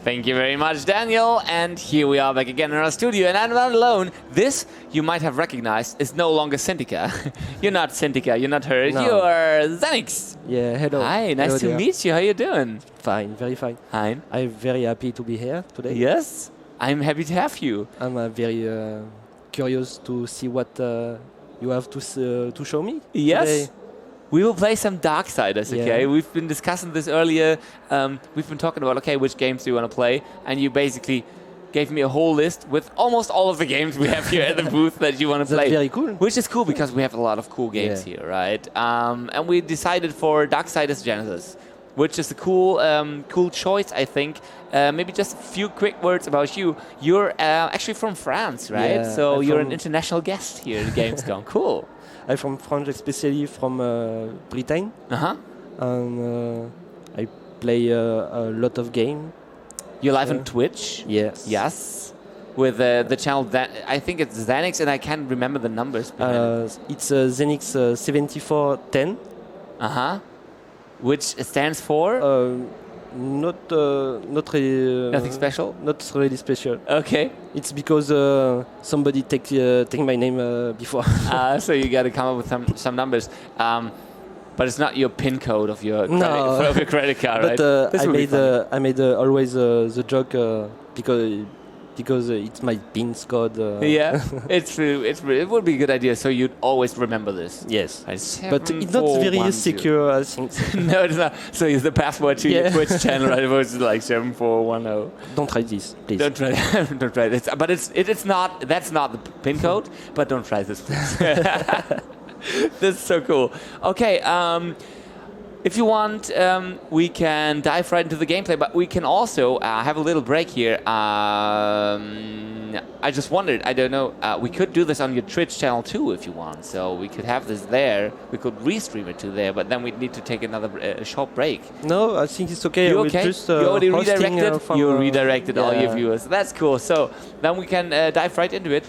Thank you very much, Daniel. And here we are back again in our studio, and I'm not alone. This, you might have recognized, is no longer Syntica. You're not Syntica, you're not her, No. you're Xenix. Yeah, hello. Hi, nice Hello to there. meet you. How you doing? Fine, very fine. Hi. I'm very happy to be here today. Yes, I'm happy to have you. I'm very curious to see what you have to show me. Yes. Today. We will play some Darksiders, okay? Yeah. We've been discussing this earlier. We've been talking about, okay, which games do you want to play? And you basically gave me a whole list with almost all of the games we have here at the booth that you want to play. That's very cool. Which is cool because we have a lot of cool games here, right? And we decided for Darksiders Genesis, which is a cool cool choice, I think. Maybe just a few quick words about you. You're actually from France, right? Yeah, so I'm you're from- an international guest here at Gamescom. Cool. I'm from France, especially from Britain, Uh-huh. and I play a lot of games. You're live on Twitch? Yes. Yes. With the channel, that I think it's Xenix, and I can't remember the numbers behind it. It's Xenix 7410. Uh-huh. Which stands for? Not really. Nothing special? Not really special. Okay. It's because somebody take my name before. So you got to come up with some numbers. But it's not your PIN code of your No. of your credit card, right? But This I would be funny. made always the joke because it's my PIN code. Yeah, it's true. It's true. It would be a good idea. So you'd always remember this. Yes. Right, But it's not very 7412. secure, I think. No, it's not. So it's the password to your Yeah. Twitch channel, right? It was like 7410. Don't try this, please. Don't try. Don't try this. But it's not. That's not the PIN code. But don't try this, please. This is so cool. Okay. If you want, we can dive right into the gameplay, but we can also have a little break here. I just wondered, I don't know, we could do this on your Twitch channel too if you want. So we could have this there, we could restream it to there, but then we'd need to take another short break. No, I think it's okay. You I will okay? just, You already hosting, redirected? from, You redirected all your yeah. viewers. That's cool. So then we can dive right into it.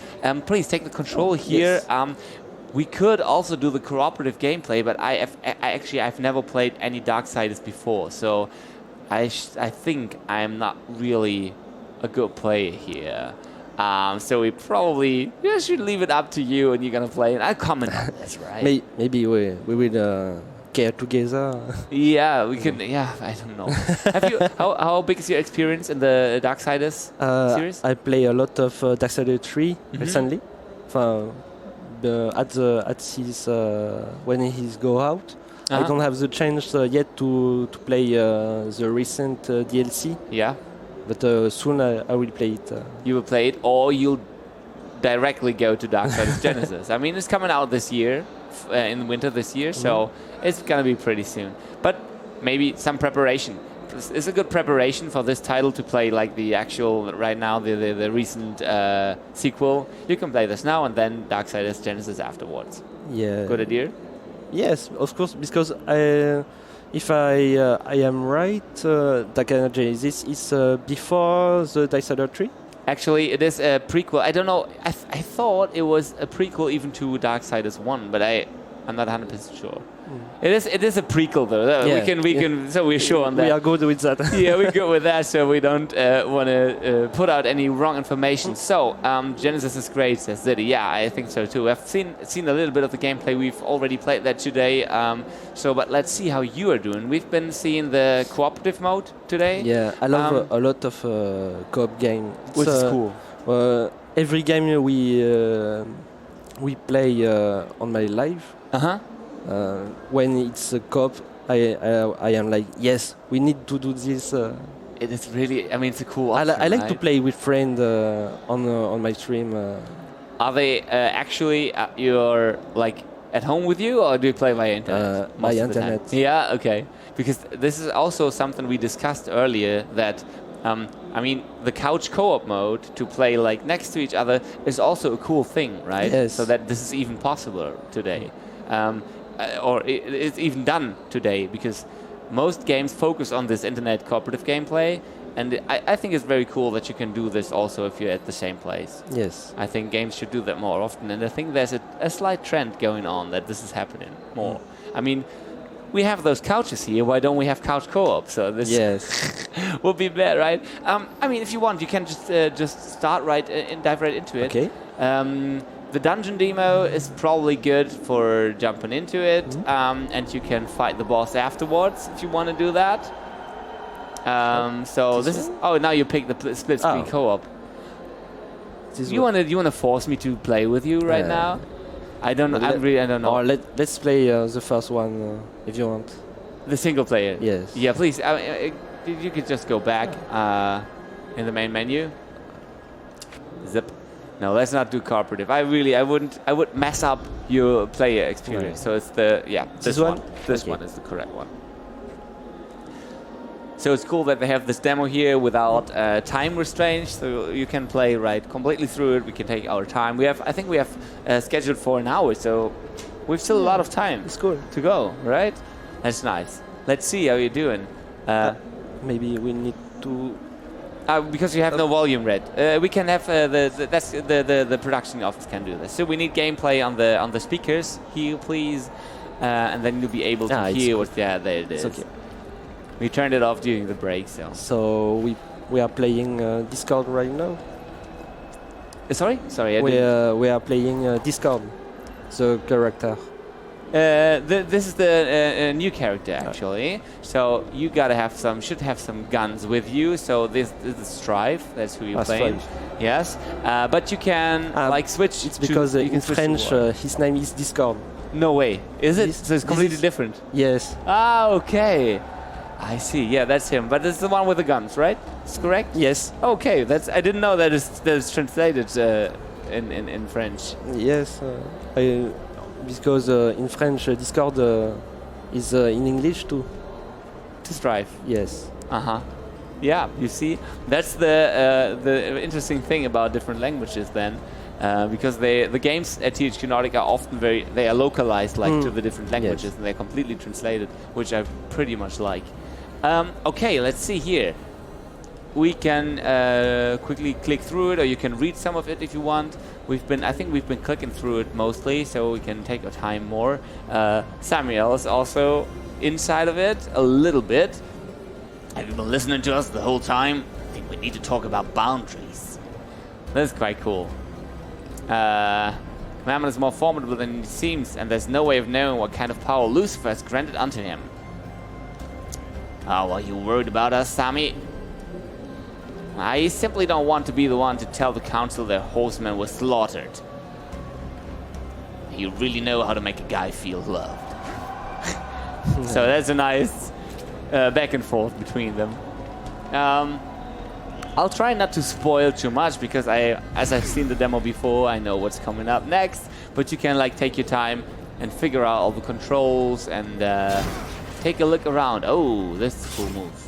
Please take the control here. Yes. We could also do the cooperative gameplay, but I've never played any Darksiders before, so I think I'm not really a good player here. So we probably should leave it up to you, and you're gonna play, and I'll comment on this, right? Maybe we will care together. Yeah, we can. Yeah, I don't know. Have you? How big is your experience in the Darksiders series? I play a lot of Darksiders 3 recently. At his when he's go out, I don't have the chance yet to play the recent DLC. Yeah. But soon I will play it. You will play it, or you'll directly go to Darksiders Genesis. I mean, it's coming out this year, in winter this year, so it's gonna be pretty soon. But maybe some preparation. It's a good preparation for this title to play like the actual, right now, the recent sequel. You can play this now and then Darksiders Genesis afterwards. Yeah. Good idea? Yes, of course, because if I am right, Darksiders Genesis is before the Darksiders 3. Actually, it is a prequel. I don't know. I thought it was a prequel even to Darksiders 1, but I'm not 100% sure. It is a prequel though. Yeah, We can. So we're sure on that. We are good with that. Yeah, we're good with that, so we don't want to put out any wrong information. So, Genesis is great, says Ziddy. Yeah, I think so too. I've seen a little bit of the gameplay. We've already played that today. But let's see how you are doing. We've been seeing the cooperative mode today. Yeah, I love a lot of co-op game. Which is cool. Every game we play on my live. When it's a co-op, I am like, yes, we need to do this. It is really, I mean, it's a cool I option, like right? to play with friends on my stream. Are they actually you're like at home with you, or do you play via internet? By most of the time? internet. Yeah, okay. Because this is also something we discussed earlier, that I mean, the couch co-op mode to play like next to each other is also a cool thing, right? Yes. So that this is even possible today. Or it's even done today, because most games focus on this internet cooperative gameplay, and I think it's very cool that you can do this also if you're at the same place. Yes. I think games should do that more often, and I think there's a slight trend going on that this is happening more. I mean, we have those couches here. Why don't we have couch co-op? So this would be bad, right? I mean, if you want, you can just start right and dive right into it. Okay. The dungeon demo is probably good for jumping into it, and you can fight the boss afterwards if you want to do that. So this is. Oh, now you pick the split screen co-op. You wanna force me to play with you right now? I don't know. I don't know. Or let's play the first one if you want. The single player. Yes. Yeah, please. You could just go back in the main menu. Zip. No, let's not do cooperative. I would mess up your player experience. So it's this one. This one is the correct one. So it's cool that they have this demo here without time restraints, so you can play completely through it. We can take our time. I think we have scheduled for an hour, so we've still a lot of time. It's cool to go, right? That's nice. Let's see how you're doing. Maybe we need to. Because you have no volume read. We can have the production office can do this. So we need gameplay on the speakers here, please, and then you'll be able to hear what. Yeah, there it is. It's okay. We turned it off during the break, so. So we are playing Discord right now. Sorry. We are playing Discord, the character. This is the new character actually. So you should have some guns with you. So this is Strife. That's who you're playing. Strife. Yes, but you can switch. It's because in French his name is Discord. No way. Is it? So it's completely different. Yes. Ah, okay. I see. Yeah, that's him. But it's the one with the guns, right? It's correct. Yes. Okay. I didn't know that is translated in French. Yes. Because in French, Discord is in English too. To Strife. Yes. Yeah, you see, that's the interesting thing about different languages then, because the games at THQ Nordic are often they are localized to the different languages, and they're completely translated, which I pretty much like. Okay, let's see here. We can quickly click through it, or you can read some of it if you want. I think we've been clicking through it mostly, so we can take our time more. Samuel is also inside of it a little bit. Have you been listening to us the whole time? I think we need to talk about boundaries. That's quite cool. Mammon is more formidable than he seems, and there's no way of knowing what kind of power Lucifer has granted unto him. Oh, are you worried about us, Sami? I simply don't want to be the one to tell the council their horsemen were slaughtered. You really know how to make a guy feel loved. So that's a nice back and forth between them. I'll try not to spoil too much because as I've seen the demo before, I know what's coming up next. But you can take your time and figure out all the controls and take a look around. Oh, this is a cool move.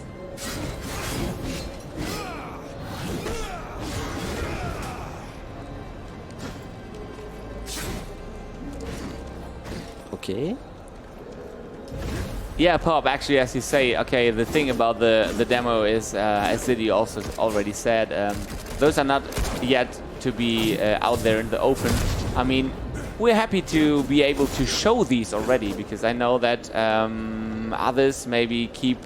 Okay. Yeah, Pop, actually, as you say, okay, the thing about the demo is, as Ziddy also already said, those are not yet to be out there in the open. I mean, we're happy to be able to show these already, because I know that others maybe keep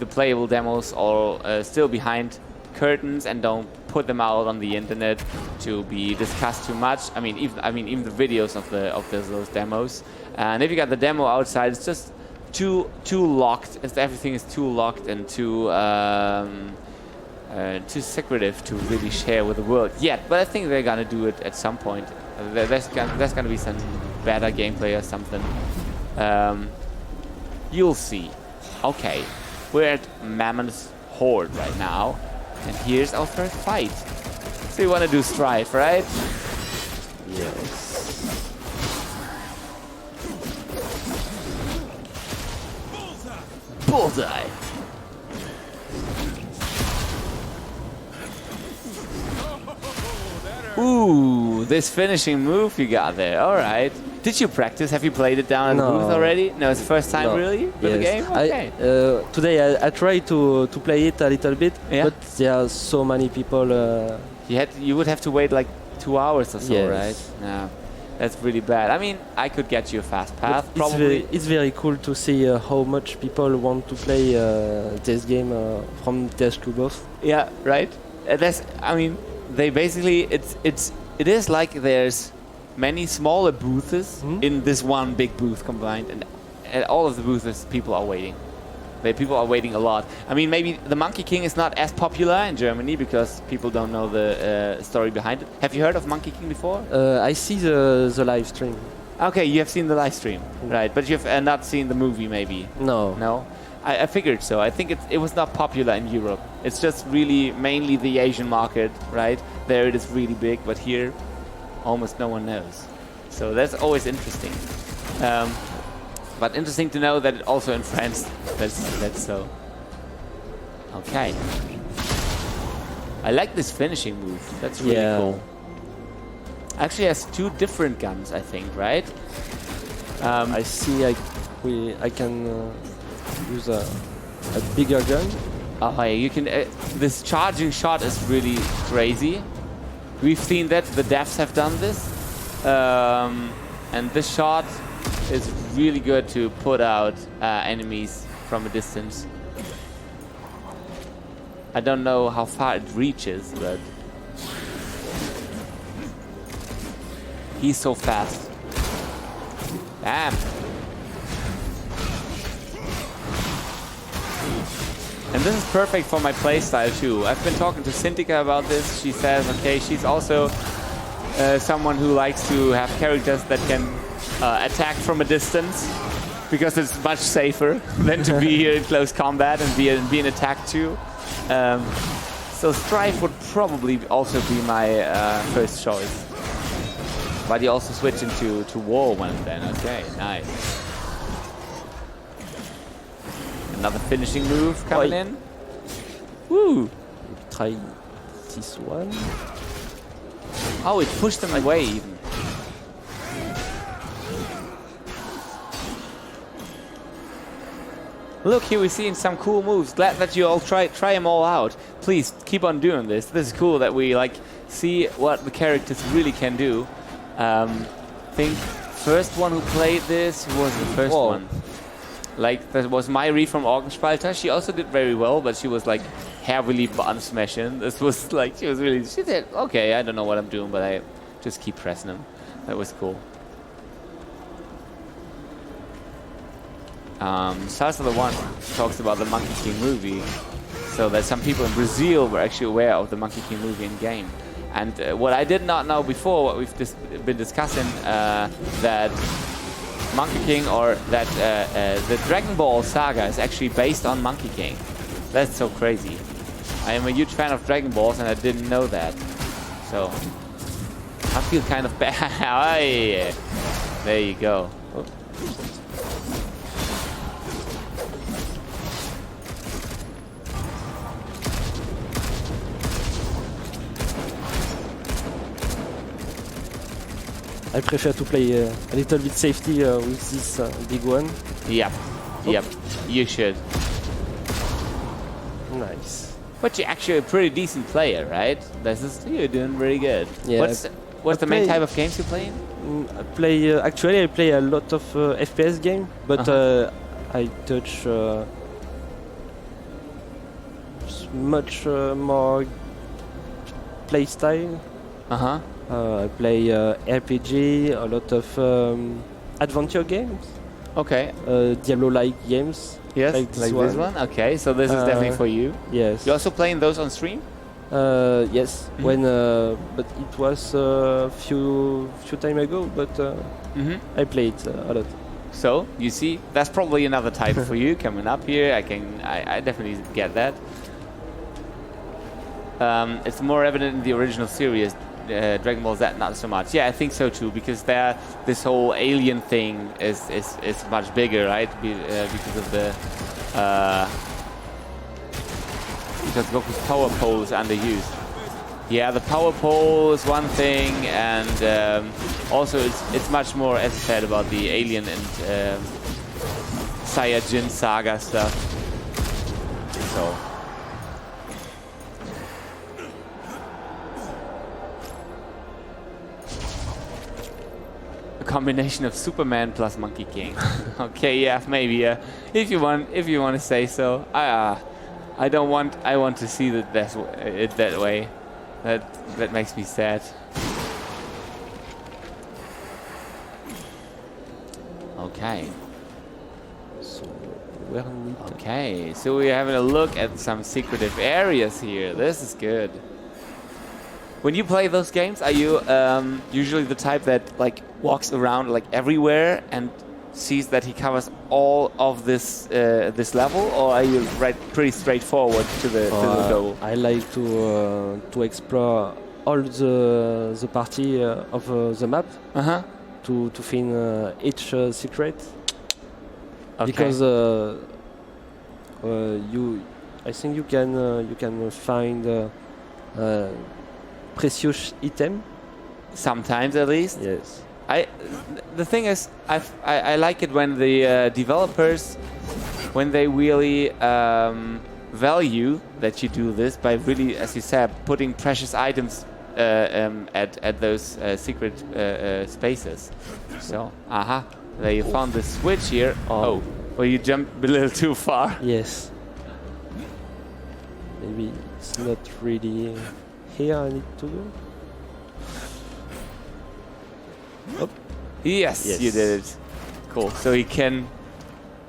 the playable demos or still behind curtains and don't put them out on the internet to be discussed too much. I mean, even the videos of those demos. And if you got the demo outside, it's just too locked. Everything is too locked and too secretive to really share with the world yet. But I think they're gonna do it at some point. There's gonna be some better gameplay or something. You'll see. Okay, we're at Mammon's Horde right now, and here's our first fight. So you want to do Strife, right? Yes. Bullseye. Ooh, this finishing move you got there. All right. Did you practice? Have you played it down in the booth already? No, it's the first time really with the game? Okay. Today I tried to play it a little bit, but there are so many people. You would have to wait like 2 hours or so, right? Yeah. That's really bad. I mean, I could get you a fast path, But probably. it's very cool to see how much people want to play this game from THQ both. Yeah, right. I mean, they basically it is like there's many smaller booths in this one big booth combined, and at all of the booths people are waiting. People are waiting a lot. I mean, maybe the Monkey King is not as popular in Germany because people don't know the story behind it. Have you heard of Monkey King before? I see the live stream. Okay, you have seen the live stream, right? But you've not seen the movie, maybe. No. No. I figured so. I think it was not popular in Europe. It's just really mainly the Asian market, right? There it is really big, but here almost no one knows. So that's always interesting. But interesting to know that also in France that's so. Okay. I like this finishing move. That's really cool. Actually has 2 different guns, I think, right? I see I can use a bigger gun. Oh, yeah, you can. This charging shot is really crazy. We've seen that the devs have done this, and this shot is really good to put out enemies from a distance. I don't know how far it reaches, but he's so fast. Damn. And this is perfect for my playstyle too. I've been talking to Cintica about this. She says, okay, she's also someone who likes to have characters that can attack from a distance because it's much safer than to be here in close combat and being attacked too. So Strife would probably also be my first choice. But you also switch into Whirlwind then. Okay, nice. Another finishing move coming in. Woo! Try this one. Oh, it pushed them away even. Look, here we're seeing some cool moves. Glad that you all try them all out. Please keep on doing this. This is cool that we like see what the characters really can do. I think first one who played this was the first one. Like, that was Mairi from Orgenspalter. She also did very well, but she was like heavily button smashing. This was like, she said, okay, I don't know what I'm doing, but I just keep pressing them. That was cool. Salsa the One talks about the Monkey King movie, so that some people in Brazil were actually aware of the Monkey King movie in game. And what I did not know before, what we've been discussing, that Monkey King, or that the Dragon Ball saga is actually based on Monkey King. That's so crazy. I am a huge fan of Dragon Balls and I didn't know that. So I feel kind of bad. Oh, yeah. There you go. Oh. I prefer to play a little bit safety with this big one. Yep. Yep. You should. Nice. But you're actually a pretty decent player, right? You're doing really good. Yeah. What's the main type of games you play? I play actually I play a lot of FPS game, but I touch much more play style. I play RPG, a lot of adventure games. Okay. Diablo-like games. Yes, like this one. Okay, so this is definitely for you. Yes. You also playing those on stream? Yes. When, but it was a few time ago. But I played a lot. So you see, that's probably another title for you coming up here. I definitely get that. It's more evident in the original series. Dragon Ball Z, not so much. Yeah, I think so too, because this whole alien thing is much bigger, right? Because of the because Goku's power pole is underused. Yeah, the power pole is one thing, and also it's much more, as I said, about the alien and Saiyajin saga stuff. So. combination of Superman plus Monkey King. Okay, yeah, maybe. If you want to say so. I don't want. I want to see it that way. That makes me sad. Okay. So where need Okay, so we're having a look at some secretive areas here. This is good. When you play those games, are you usually the type that like walks around like everywhere and sees that he covers all of this level, or are you pretty straightforward to the goal? I like to explore all the party of the map to find each secret. Okay. Because I think you can find precious item. Sometimes, at least. Yes. The thing is, I like it when the developers, when they really value that you do this by really, as you said, putting precious items at those secret spaces. So, there you found the switch here. Oh, well, you jumped a little too far. Yes. Maybe it's not really here I need to go. Oh. Yes, you did it. Cool. So he can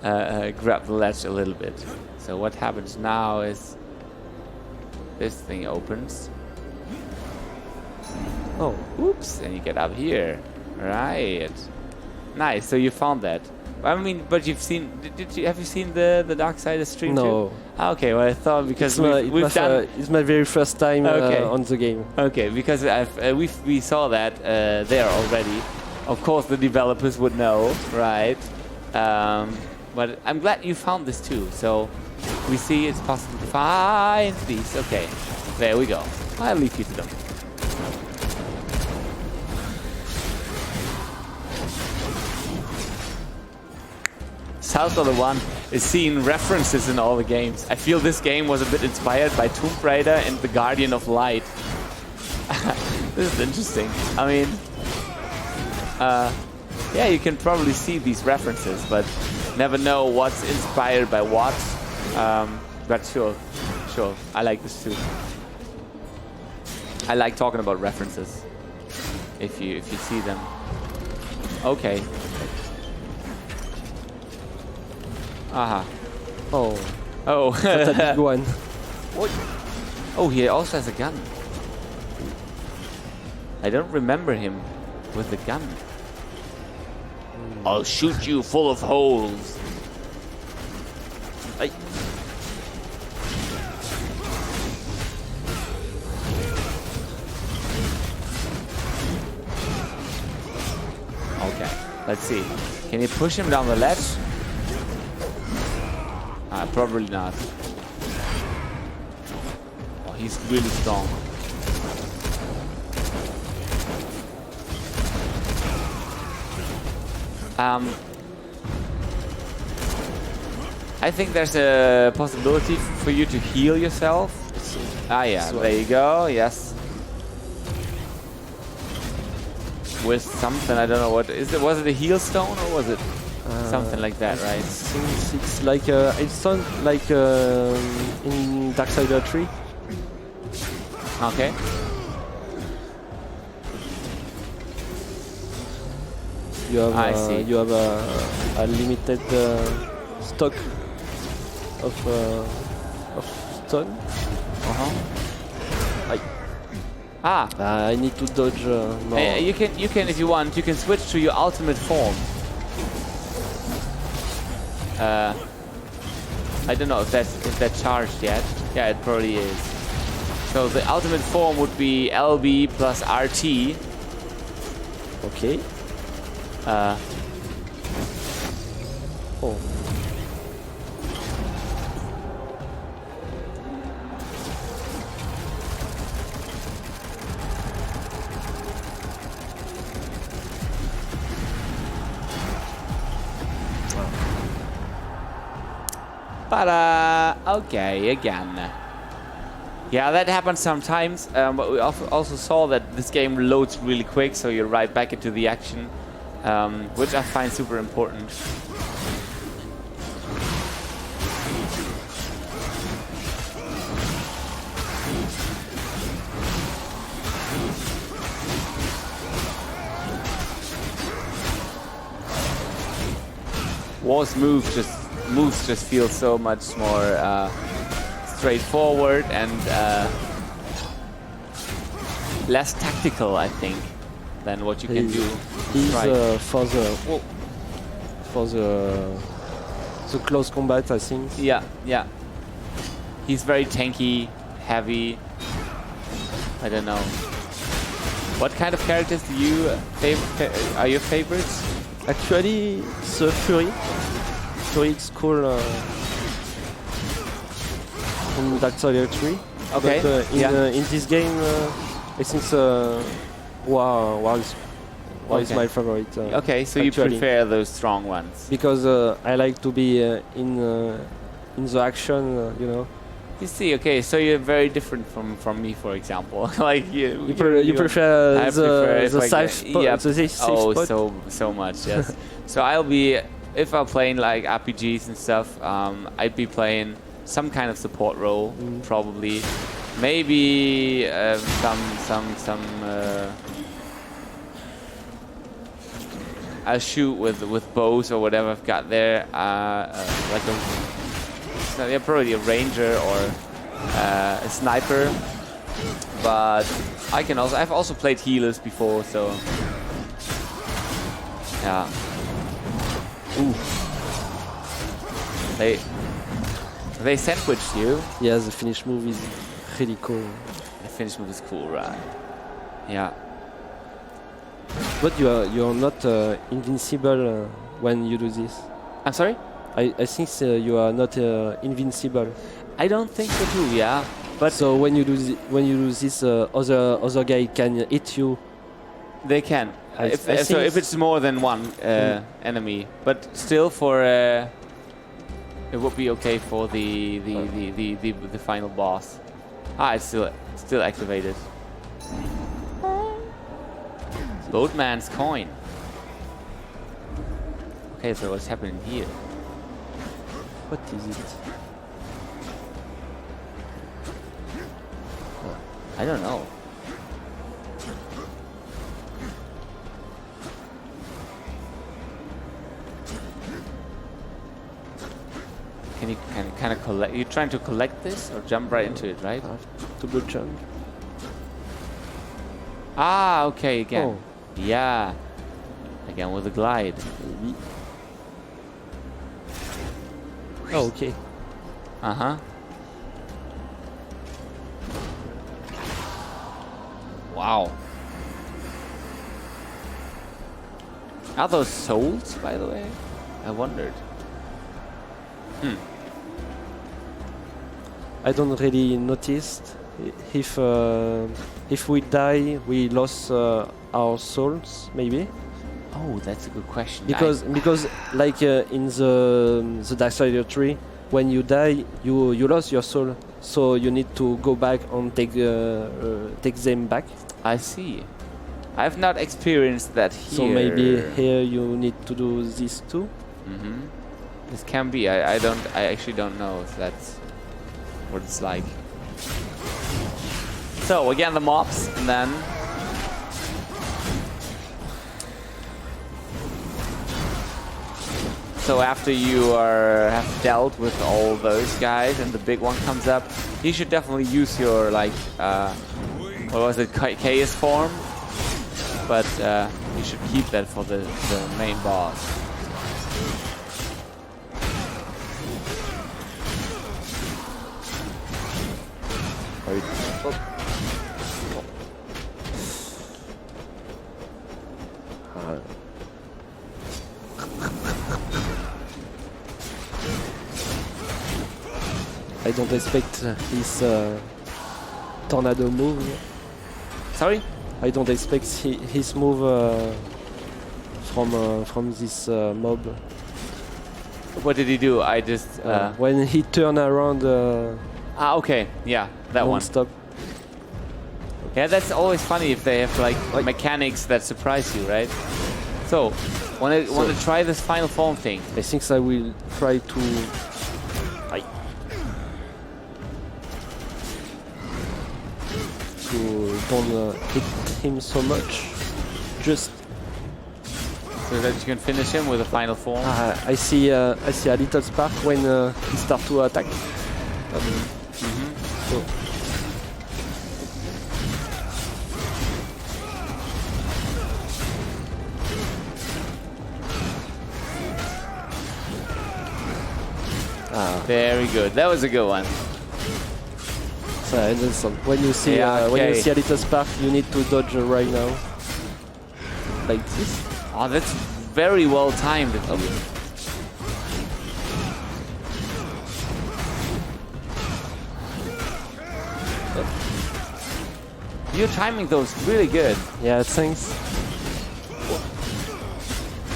grab the ledge a little bit. So what happens now is this thing opens. Oh, oops! And you get up here. Right. Nice. So you found that. I mean, but you've seen. Have you seen the Darksiders stream too? No. Okay. Well, I thought because we've done. It's my very first time on the game. Okay, because we saw that there already. Of course, the developers would know, right? But I'm glad you found this too. So we see it's possible to find these. Okay, there we go. I'll leave you to them. South of the One is seeing references in all the games. I feel this game was a bit inspired by Tomb Raider and the Guardian of Light. This is interesting. I mean, yeah, you can probably see these references, but never know what's inspired by what. But sure, I like this too. I like talking about references. If you see them. Okay. Oh. That's a big one. What? Oh, he also has a gun. I don't remember him with a gun. I'll shoot you full of holes. Okay, let's see. Can you push him down the ledge? Probably not. Oh, he's really strong. I think there's a possibility for you to heal yourself. Yeah, there you go. Yes. With something, I don't know what is it. Was it a heal stone or was it something like that, right? It's like it sounds like in Darksiders 3. Okay. You have I see. You have a limited stock of stone. I need to dodge more. You can if you want. You can switch to your ultimate form. I don't know if that's charged yet. Yeah, it probably is. So the ultimate form would be LB plus RT. Okay. But okay, again. Yeah, that happens sometimes. But we also saw that this game loads really quick, so you're right back into the action. which I find super important. War's moves just feel so much more straightforward and less tactical, I think, than what you can do. He's for the close combat, I think. Yeah, yeah. He's very tanky, heavy. I don't know. What kind of characters do you are your favorites? Actually, the Fury. Fury is cool from Darksiders 3. Okay. But in this game, I think War is my favorite. Okay, so actually. you prefer those strong ones. Because I like to be in the action, you know. You see, okay, so you're very different from me, for example. Like you prefer the safe spot. Yeah. The safe spot? so much, yes. So I'll be, if I'm playing like RPGs and stuff, I'd be playing some kind of support role, probably. Maybe I'll shoot with bows or whatever I've got there, like probably a ranger or a sniper. But I've also played healers before, so yeah. Ooh. They sandwiched you. Yeah, the finish move is really cool. The finish move is cool, right? Yeah. But you're not invincible when you do this. I'm sorry? I think you are not invincible. I don't think so too. Yeah. But so when you do this, other guy can hit you. They can. If it's more than one enemy, but still it would be okay for the final boss. It's still activated. Boatman's coin. Okay, so what's happening here? What is it? I don't know. Can you kind of collect? You're trying to collect this or jump right into it, right? Double jump. Ah, okay, again. Oh. Yeah. Again with a glide. Maybe. Oh, okay. Uh-huh. Wow. Are those souls, by the way? I wondered. I don't really notice if we die, we lost our souls, maybe. Oh, that's a good question. Because like in the Darksiders 3, when you die, you lost your soul, so you need to go back and take them back. I see. I've not experienced that here. So maybe here you need to do this too. Mm-hmm. This can be. I actually don't know if that's what it's like. So again, the mobs, and then so after you have dealt with all those guys and the big one comes up, you should definitely use your what was it, chaos form, but you should keep that for the main boss. I don't expect his tornado move. Sorry? I don't expect his move from this mob. What did he do? I just when he turned around. Okay, yeah, that one. Stop. Yeah, that's always funny if they have like mechanics that surprise you, right? So, want to try this final form thing? I think I will try to. Don't hit him so much. Just so that you can finish him with a final form. I see a little spark when he starts to attack. So. Very good. That was a good one. So when you see a little spark, you need to dodge right now, like this. Oh, that's very well timed. You're timing those really good. Yeah, thanks.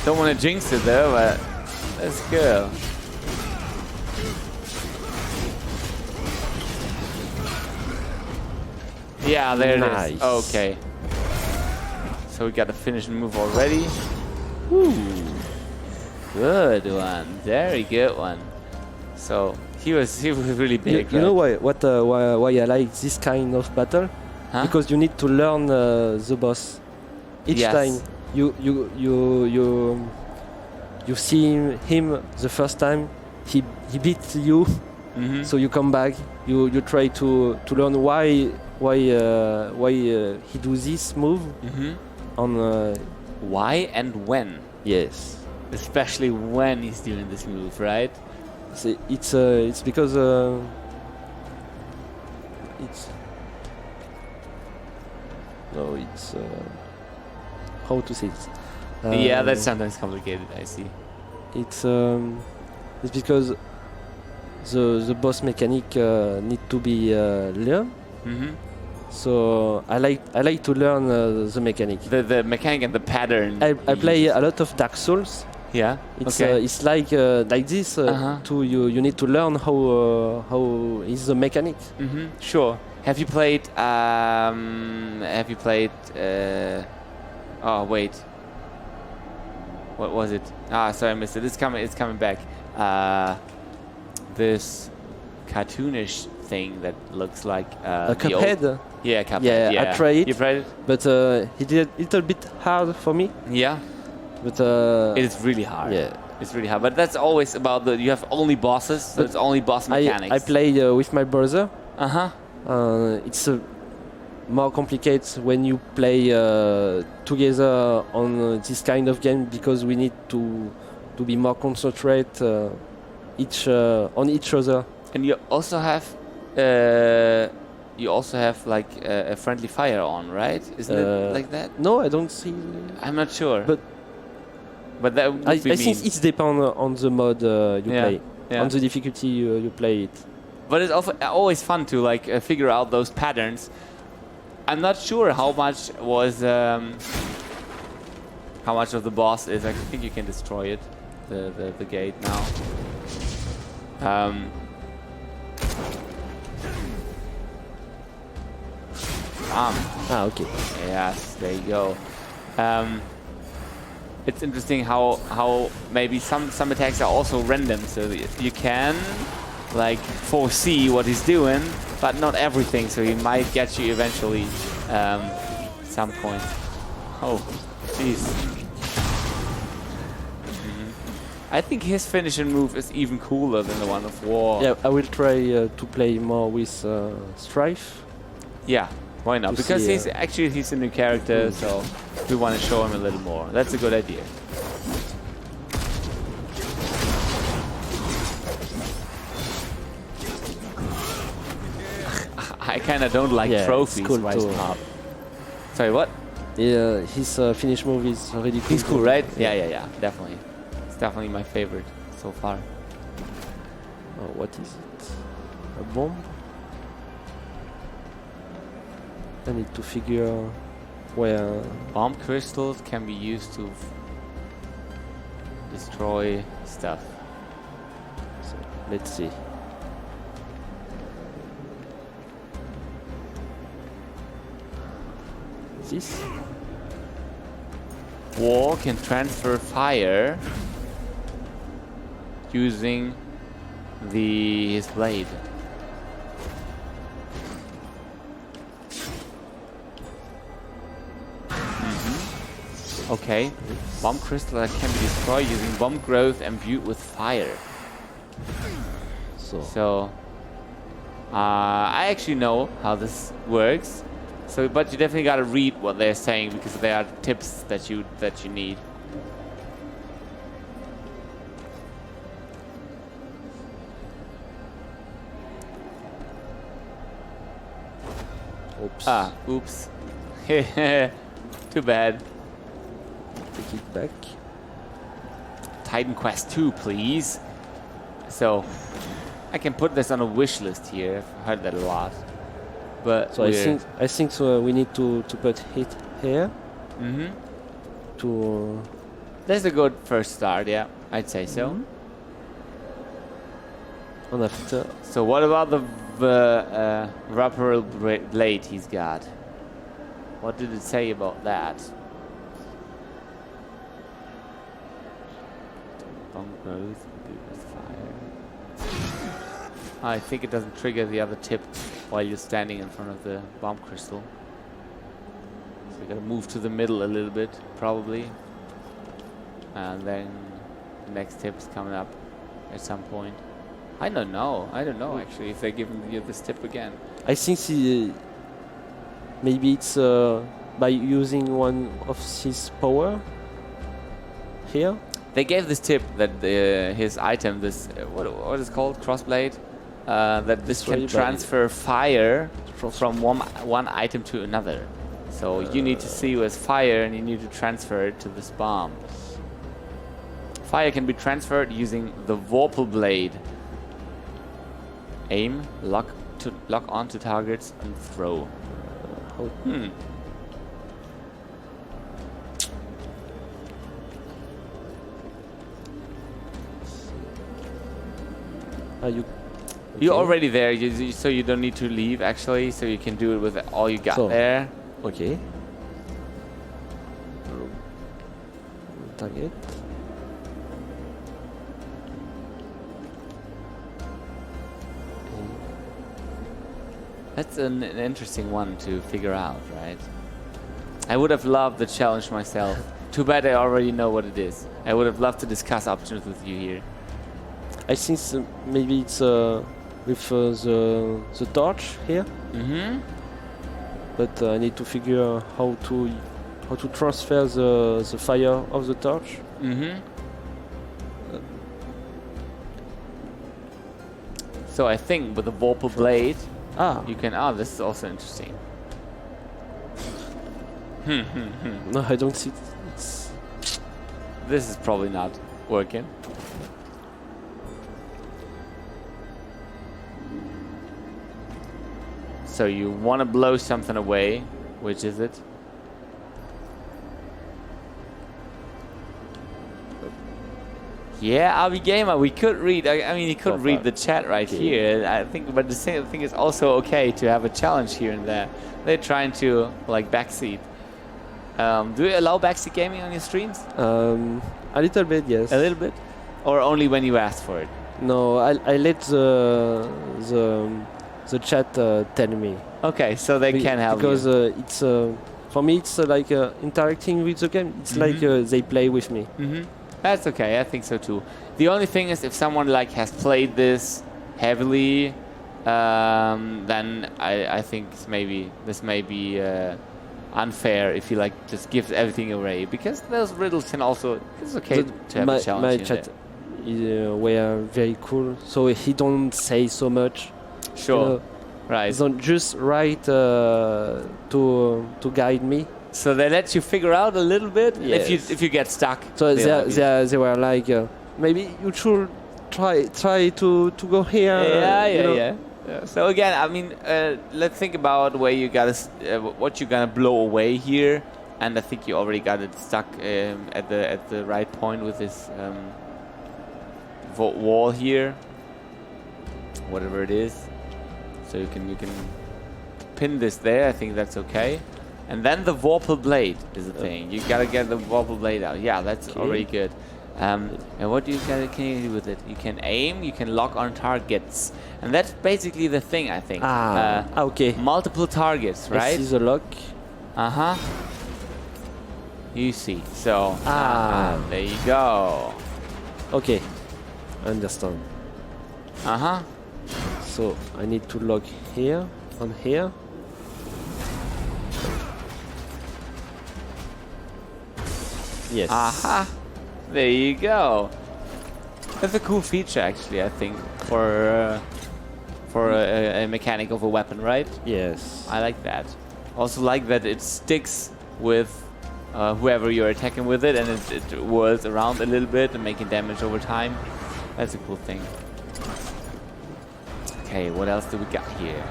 Don't want to jinx it though, but let's go. Yeah, there it is. Okay. So we got the finishing move already. Woo. Good one. Very good one. So he was really big. You know why I like this kind of battle? Huh? Because you need to learn the boss. Each time you see him the first time, he beats you. So you come back. You try to learn why he do this move. On why and when. Yes. Especially when he's doing this move, right? So it's because it's how to say it. Yeah, that's sometimes complicated. I see. It's because the boss mechanic need to be learned. So I like to learn the mechanic. The mechanic and the pattern. I play a lot of Dark Souls. Yeah. It's like this. You need to learn how is the mechanic. Sure. Have you played? Oh wait. What was it? Sorry, I missed it. It's coming back. This cartoonish thing that looks like a Cuphead. Yeah, Cuphead. Yeah, I tried it. You tried it? But it did a little bit hard for me. Yeah. But it is really hard. Yeah. It's really hard. But that's always about you have only bosses, so it's only boss mechanics. I play with my brother. It's more complicated when you play together on this kind of game because we need to be more concentrate on each other. And you also have like a friendly fire on, right? Isn't it like that? No, I don't see. I'm not sure. But that would I think it depends on the mode you play, on the difficulty you play it. But it's always fun to like figure out those patterns. I'm not sure how much was how much of the boss is. I think you can destroy it, the gate now. Okay. Yes, there you go. It's interesting how maybe some attacks are also random, so you can like foresee what he's doing, but not everything. So he might get you eventually, some point. Oh, jeez. I think his finishing move is even cooler than the one of War. Yeah, I will try to play more with Strife. Yeah, why not? Because he's a new character, so we want to show him a little more. That's a good idea. I kind of don't like trophies. Cool too. Sorry, what? Yeah, his finish move is really cool. He's cool, right? Yeah, definitely. It's definitely my favorite so far. Oh, what is it? A bomb? I need to figure where... Bomb crystals can be used to destroy stuff. So, let's see. This? wall can transfer fire using his blade. Okay, bomb crystal that can be destroyed using bomb growth imbued with fire. So I actually know how this works. So, but you definitely got to read what they're saying because there are tips that you need. Oops. Oops. Too bad. Take it back. Titan Quest 2, please. So, I can put this on a wish list here. I've heard that a lot. But so I think so we need to put it here. To. That's a good first start. Yeah, I'd say so. And after. So what about the rubber blade he's got? What did it say about that? Bomb growth with fire. I think it doesn't trigger the other tip while you're standing in front of the bomb crystal. So you gotta move to the middle a little bit, probably. And then the next tip is coming up at some point. I don't know actually if they're giving you this tip again. I think maybe it's by using one of his power here. They gave this tip that his item, this what is it called, crossblade, that this can transfer fire from one item to another. So you need to see with fire and you need to transfer it to this bomb. Fire can be transferred using the Vorpal blade. Aim, lock onto targets, and throw. You're already there, so you don't need to leave actually. So you can do it with all you got there. Okay. Target. That's an interesting one to figure out, right? I would have loved the challenge myself. Too bad I already know what it is. I would have loved to discuss options with you here. I think maybe it's with the torch here. But I need to figure how to transfer the fire of the torch. So I think with the Vorpal blade, you can. This is also interesting. No, I don't see. This is probably not working. So you want to blow something away. Which is it? Yeah, Avi Gamer, we could read. I mean, you could read the chat right here. I think, but the same thing is also okay to have a challenge here and there. They're trying to like backseat. Do you allow backseat gaming on your streams? A little bit, yes. A little bit, or only when you ask for it? No, I let the chat tell me. Okay, so they can help because you. It's for me it's like interacting with the game. It's like they play with me. That's okay. I think so too. The only thing is, if someone like has played this heavily, then I think this may be unfair if you like just give everything away, because those riddles can also. It's okay to have a challenge. My chat were very cool, so he don't say so much. Sure. Right. Don't just write to guide me. So they let you figure out a little bit. Yes. If you get stuck. So they were like, maybe you should try to go here. Yeah. So again, I mean, let's think about where you gotta what you're gonna blow away here, and I think you already got it stuck at the right point with this wall here, whatever it is. So you can pin this there. I think that's okay. And then the Vorpal Blade is the thing. You gotta get the Vorpal Blade out. Yeah, that's already good. And what can you do with it? You can aim, you can lock on targets. And that's basically the thing, I think. Okay. Multiple targets, right? This is a lock. Uh-huh. You see. So, there you go. Okay. I understand. Uh-huh. So, I need to lock here, on here. Yes. Aha. There you go. That's a cool feature, actually, I think, for a mechanic of a weapon, right? Yes. I like that. Also like that it sticks with whoever you're attacking with it, and it whirls around a little bit and making damage over time. That's a cool thing. Okay, what else do we got here?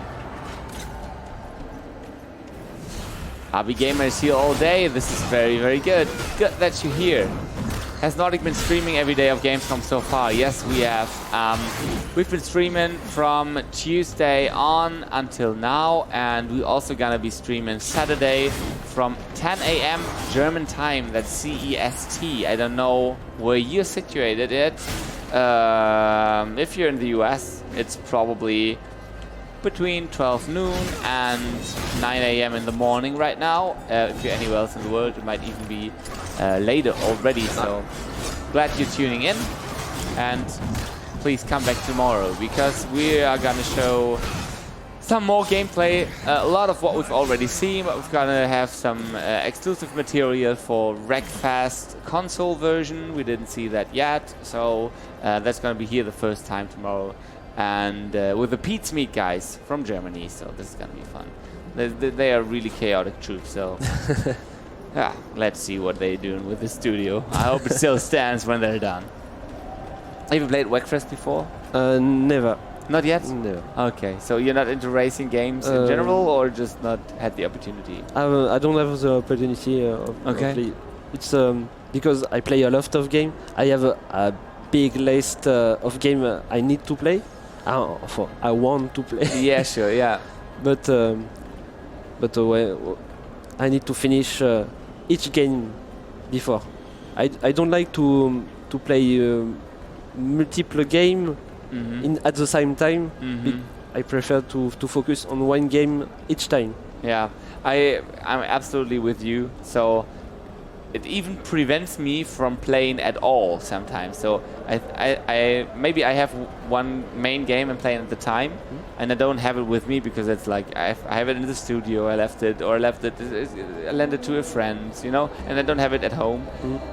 RB Gamer is here all day. This is very, very good. Good that you're here. Has Nordic been streaming every day of Gamescom so far? Yes, we have. We've been streaming from Tuesday on until now, and we're also gonna be streaming Saturday from 10 a.m. German time. That's CEST. I don't know where you're situated at. If you're in the US, it's probably between 12 noon and 9 a.m. in the morning right now. If you're anywhere else in the world, it might even be later already. So glad you're tuning in, and please come back tomorrow because we are gonna show some more gameplay. A lot of what we've already seen, but we're gonna have some exclusive material for Wreckfast console version. We didn't see that yet, so that's gonna be here the first time tomorrow. And with the Pete's Meat guys from Germany, so this is gonna be fun. They are really chaotic troops, so yeah, let's see what they're doing with the studio. I hope it still stands when they're done. Have you played Wreckfest before? Never. Not yet? No. Okay, so you're not into racing games in general, or just not had the opportunity? I don't have the opportunity of play. It's because I play a lot of games. I have a big list of games I need to play. I want to play. Yeah, sure, yeah. But I need to finish each game before. I don't like to play multiple game at the same time. I prefer to focus on one game each time. Yeah, I'm absolutely with you. So it even prevents me from playing at all sometimes. So I maybe I have one main game and playing at the time, and I don't have it with me because it's like I have it in the studio. I left it I lent it to a friend, you know, and I don't have it at home.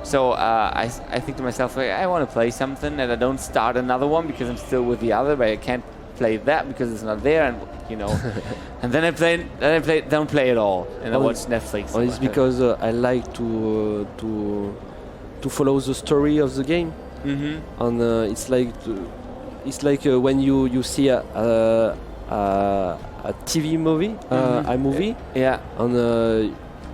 So I think to myself, like, I want to play something, and I don't start another one because I'm still with the other, but I can't play that because it's not there, and you know. And then I don't play at all, and I watch Netflix. It's because I like to follow the story of the game, and it's like when you see a TV movie, a movie, and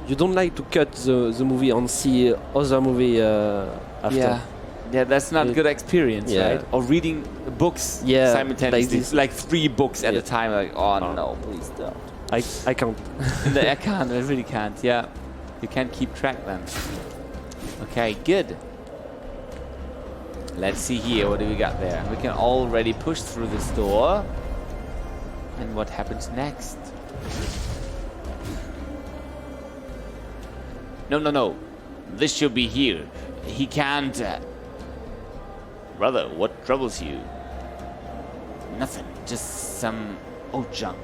you don't like to cut the movie and see other movie after. Yeah, that's not a good experience, right? Or reading books simultaneously, like 3 books at a time. Like, oh no, please don't. I can't. I can't. I really can't. Yeah, you can't keep track then. Okay, good. Let's see here. What do we got there? We can already push through this door. And what happens next? No. This should be here. He can't. Brother, what troubles you? Nothing. Just some old junk.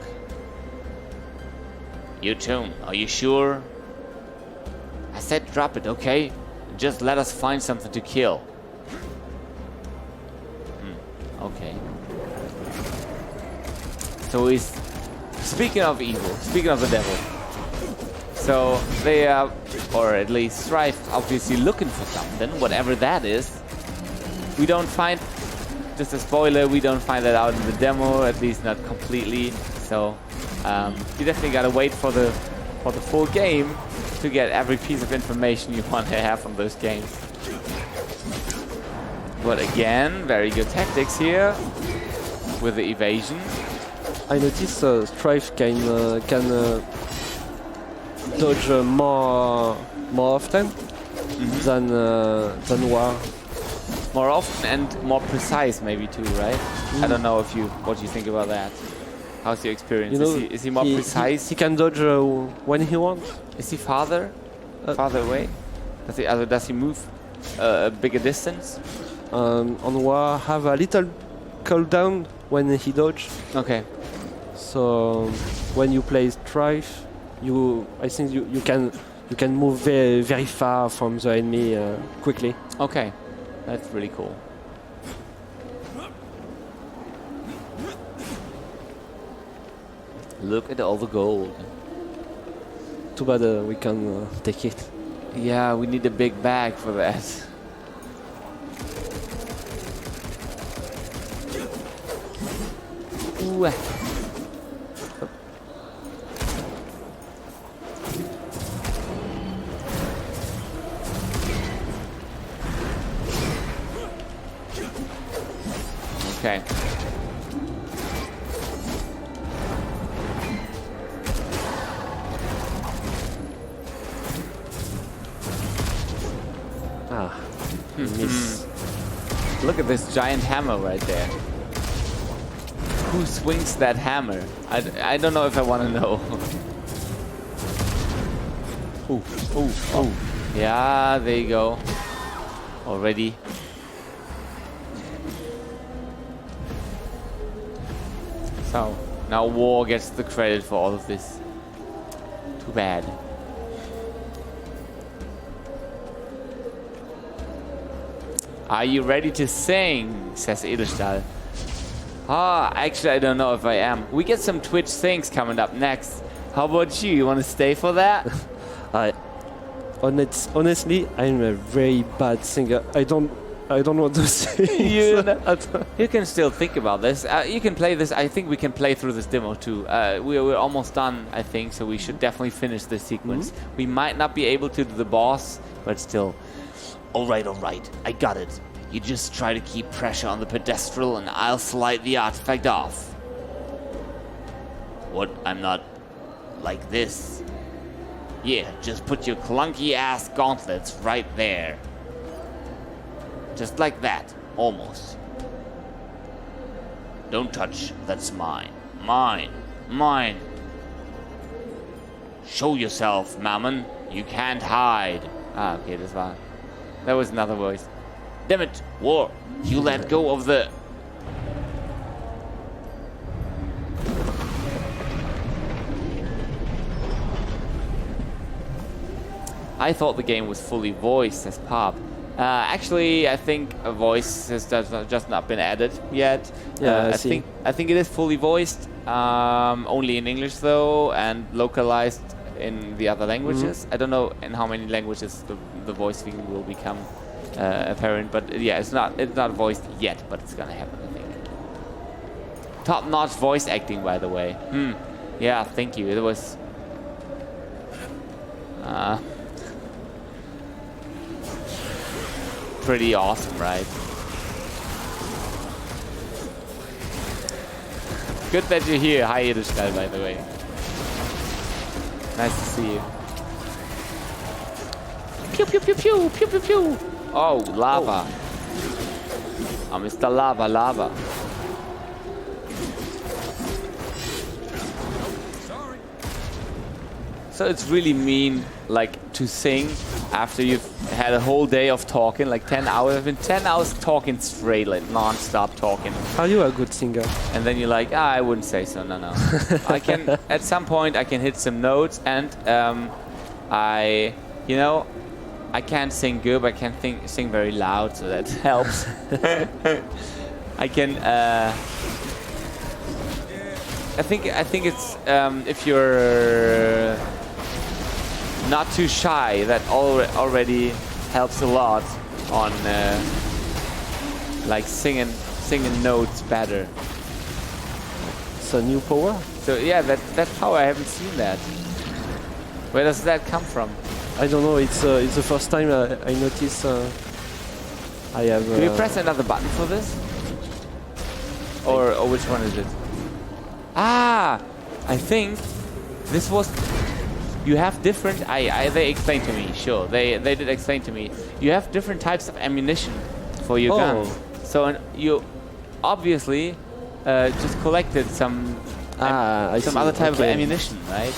You too. Are you sure? I said drop it, okay? Just let us find something to kill. Okay. So he's... Speaking of evil, speaking of the devil. So they are, or at least Strife, obviously looking for something, whatever that is. We don't find, just a spoiler, we don't find that out in the demo, at least not completely. So you definitely gotta wait for the full game to get every piece of information you want to have from those games. But again, very good tactics here with the evasion. I noticed Strife can dodge more often than War. More often and more precise, maybe too, right? I don't know what you think about that. How's your experience? You know, is he more precise? He can dodge when he wants. Is he farther away? Does he move a bigger distance? On War, have a little cooldown when he dodge. Okay. So when you play Strife, I think you can move very, very far from the enemy quickly. Okay, that's really cool. Look at all the gold. Too bad we can take it. Yeah, we need a big bag for that. Ooh. Okay. Miss. Look at this giant hammer right there. Who swings that hammer? I don't know if I want to know. Oh. Yeah, there you go. Already. So, now War gets the credit for all of this. Too bad. Are you ready to sing? Says Edelstahl. Actually, I don't know if I am. We get some Twitch things coming up next. How about you? You want to stay for that? Honestly, I'm a very bad singer. I don't want to sing. You can still think about this. You can play this. I think we can play through this demo too. We're almost done, I think, so we should definitely finish this sequence. We might not be able to do the boss, but still. All right, I got it. You just try to keep pressure on the pedestal and I'll slide the artifact off. What? I'm not like this. Yeah, just put your clunky ass gauntlets right there. Just like that, almost. Don't touch, that's mine. Mine. Show yourself, Mammon. You can't hide. Okay, that was another voice. Damn it, War. You let go of the... I thought the game was fully voiced as Pop. Actually, I think a voice has just not been added yet. Yeah, I think it is fully voiced, only in English though, and localized in the other languages. I don't know in how many languages the voicing will become apparent, but yeah, it's not voiced yet, but it's gonna happen, I think. Top-notch voice acting, by the way. Yeah, thank you. It was. Pretty awesome, right? Good that you're here. Hi, Edelstahl, by the way. Nice to see you. Pew, pew, pew, pew, pew, pew, pew. Oh, lava. Oh, Mr. Lava. So it's really mean, like, to sing after you've had a whole day of talking, like 10 hours. I've been 10 hours talking straight, like non-stop talking. Are you a good singer? And then you're like, I wouldn't say so, no. I can, at some point, I can hit some notes, and I can't sing good, but I can sing very loud, so that helps. I can, I think it's, if you're not too shy, that already helps a lot on like singing notes better. It's a new power? So yeah, that power, I haven't seen that. Where does that come from? I don't know, it's the first time I notice I have... Can you press another button for this? Or which one is it? I think this was... you have different. They explained to me. Sure, they did explain to me. You have different types of ammunition for your gun. So you obviously just collected some other type of ammunition, right?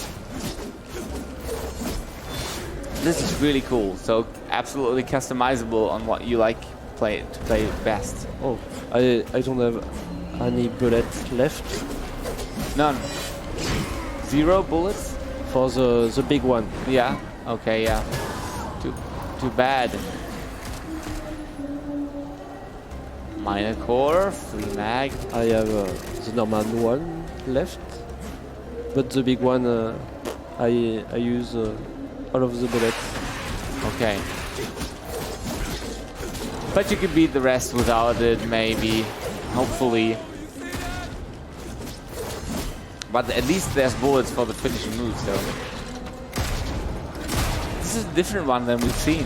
This is really cool. So absolutely customizable on what you like to play best. Oh, I don't have any bullets left. None. 0 bullets For the big one. Yeah. Okay. Yeah. Too bad. Minor core, free mag. I have the normal one left, but the big one I use all of the bullets. Okay. But you could beat the rest without it, maybe. Hopefully. But at least there's bullets for the finishing moves, though. This is a different one than we've seen,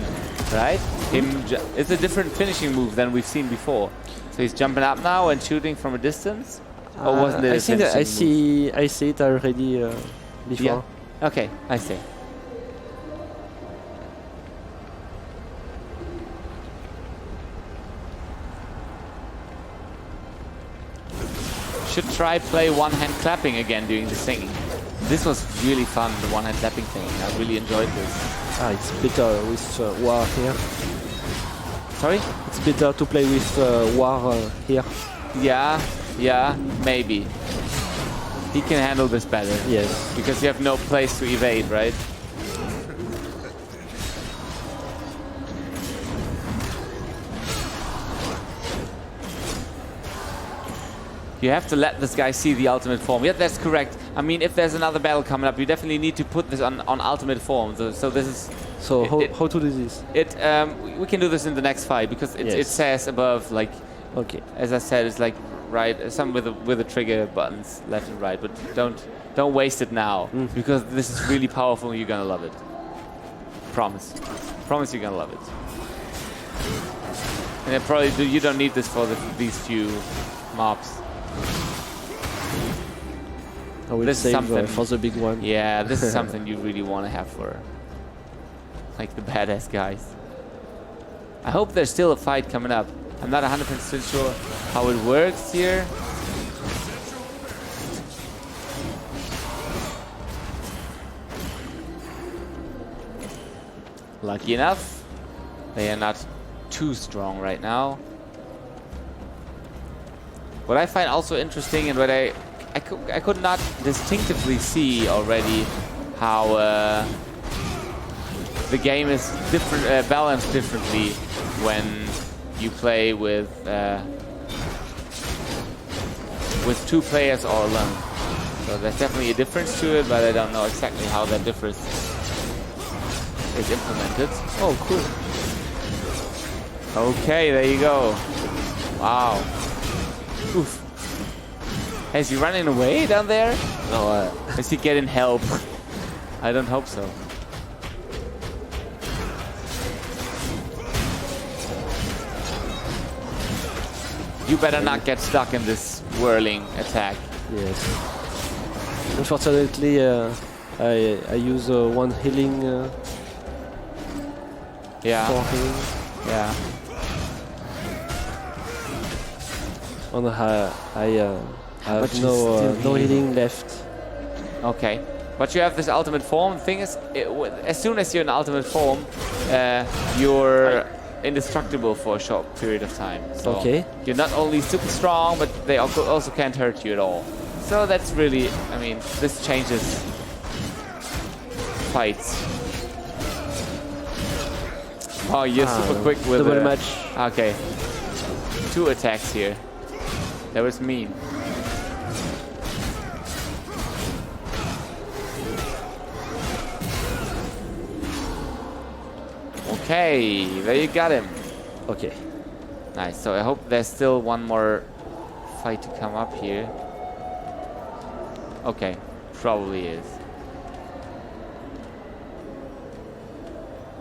right? It's a different finishing move than we've seen before. So he's jumping up now and shooting from a distance. Or wasn't it? I think that I see it already before. Yeah. Okay, I see. Should try play one-hand clapping again during the singing. This was really fun, the one-hand clapping thing. I really enjoyed this. It's better with War here. Sorry? It's better to play with War here. Yeah, maybe. He can handle this better. Yes. Because you have no place to evade, right? You have to let this guy see the ultimate form. Yeah, that's correct. I mean, if there's another battle coming up, you definitely need to put this on ultimate form. So this is... So how to do this? We can do this in the next fight, because it says above, like... Okay. As I said, it's like some with the trigger buttons left and right, but don't waste it now, because this is really powerful and you're gonna love it. Promise you're gonna love it. And then probably you don't need this for these few mobs. I will save for the big one. Yeah, this is something you really want to have for like the badass guys. I hope there's still a fight coming up. I'm not 100% sure how it works here. Lucky enough, they are not too strong right now. What I find also interesting, and what I could not distinctively see already, how the game is balanced differently when you play with 2 players or alone. So there's definitely a difference to it, but I don't know exactly how that difference is implemented. Oh, cool. Okay, there you go. Wow. Oof. Is he running away down there? No. Is he getting help? I don't hope so. You better not get stuck in this whirling attack. Yes. Unfortunately, I use one healing. Yeah. For healing. Yeah. And I have no healing left. Okay. But you have this ultimate form. The thing is, as soon as you're in ultimate form, you're indestructible for a short period of time. So okay. You're not only super strong, but they also can't hurt you at all. So that's really, I mean, this changes fights. Oh, you're super quick with double match. Okay. 2 attacks here. That was mean. Okay, there you got him. Okay. Nice. So I hope there's still one more fight to come up here. Okay, probably is.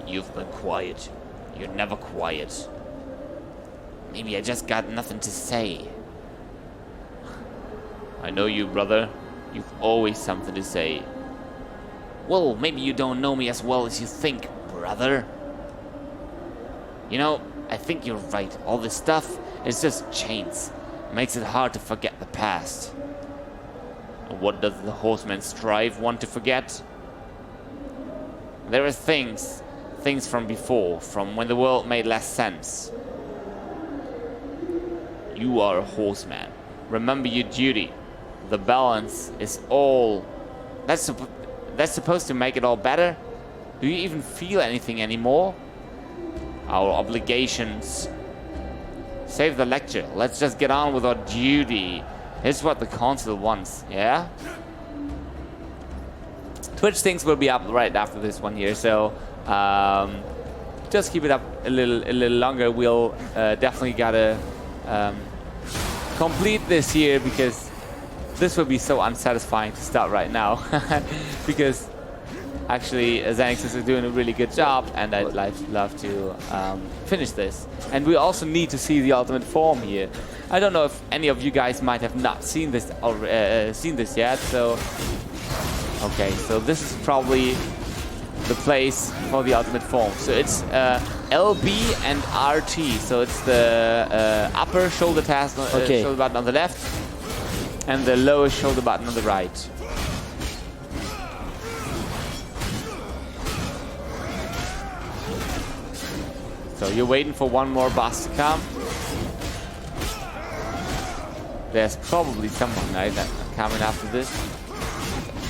You've been quiet. You're never quiet. Maybe I just got nothing to say. I know you, brother. You've always something to say. Well, maybe you don't know me as well as you think, brother. You know, I think you're right. All this stuff is just chains. Makes it hard to forget the past. And what does the horseman strive want to forget? There are things from before, from when the world made less sense. You are a horseman. Remember your duty. The balance is all... That's supposed to make it all better? Do you even feel anything anymore? Our obligations. Save the lecture. Let's just get on with our duty. It's what the council wants, yeah? Twitch things will be up right after this one here, so just keep it up a little longer. We'll definitely gotta complete this here, because this will be so unsatisfying to start right now. Because actually Xenix is doing a really good job, and I'd love to finish this. And we also need to see the ultimate form here. I don't know if any of you guys might have not seen this yet. So okay, so this is probably the place for the ultimate form. So it's LB and RT. So it's the upper shoulder task, shoulder button on the left, and the lower shoulder button on the right. So you're waiting for one more boss to come. There's probably someone, right, that coming after this.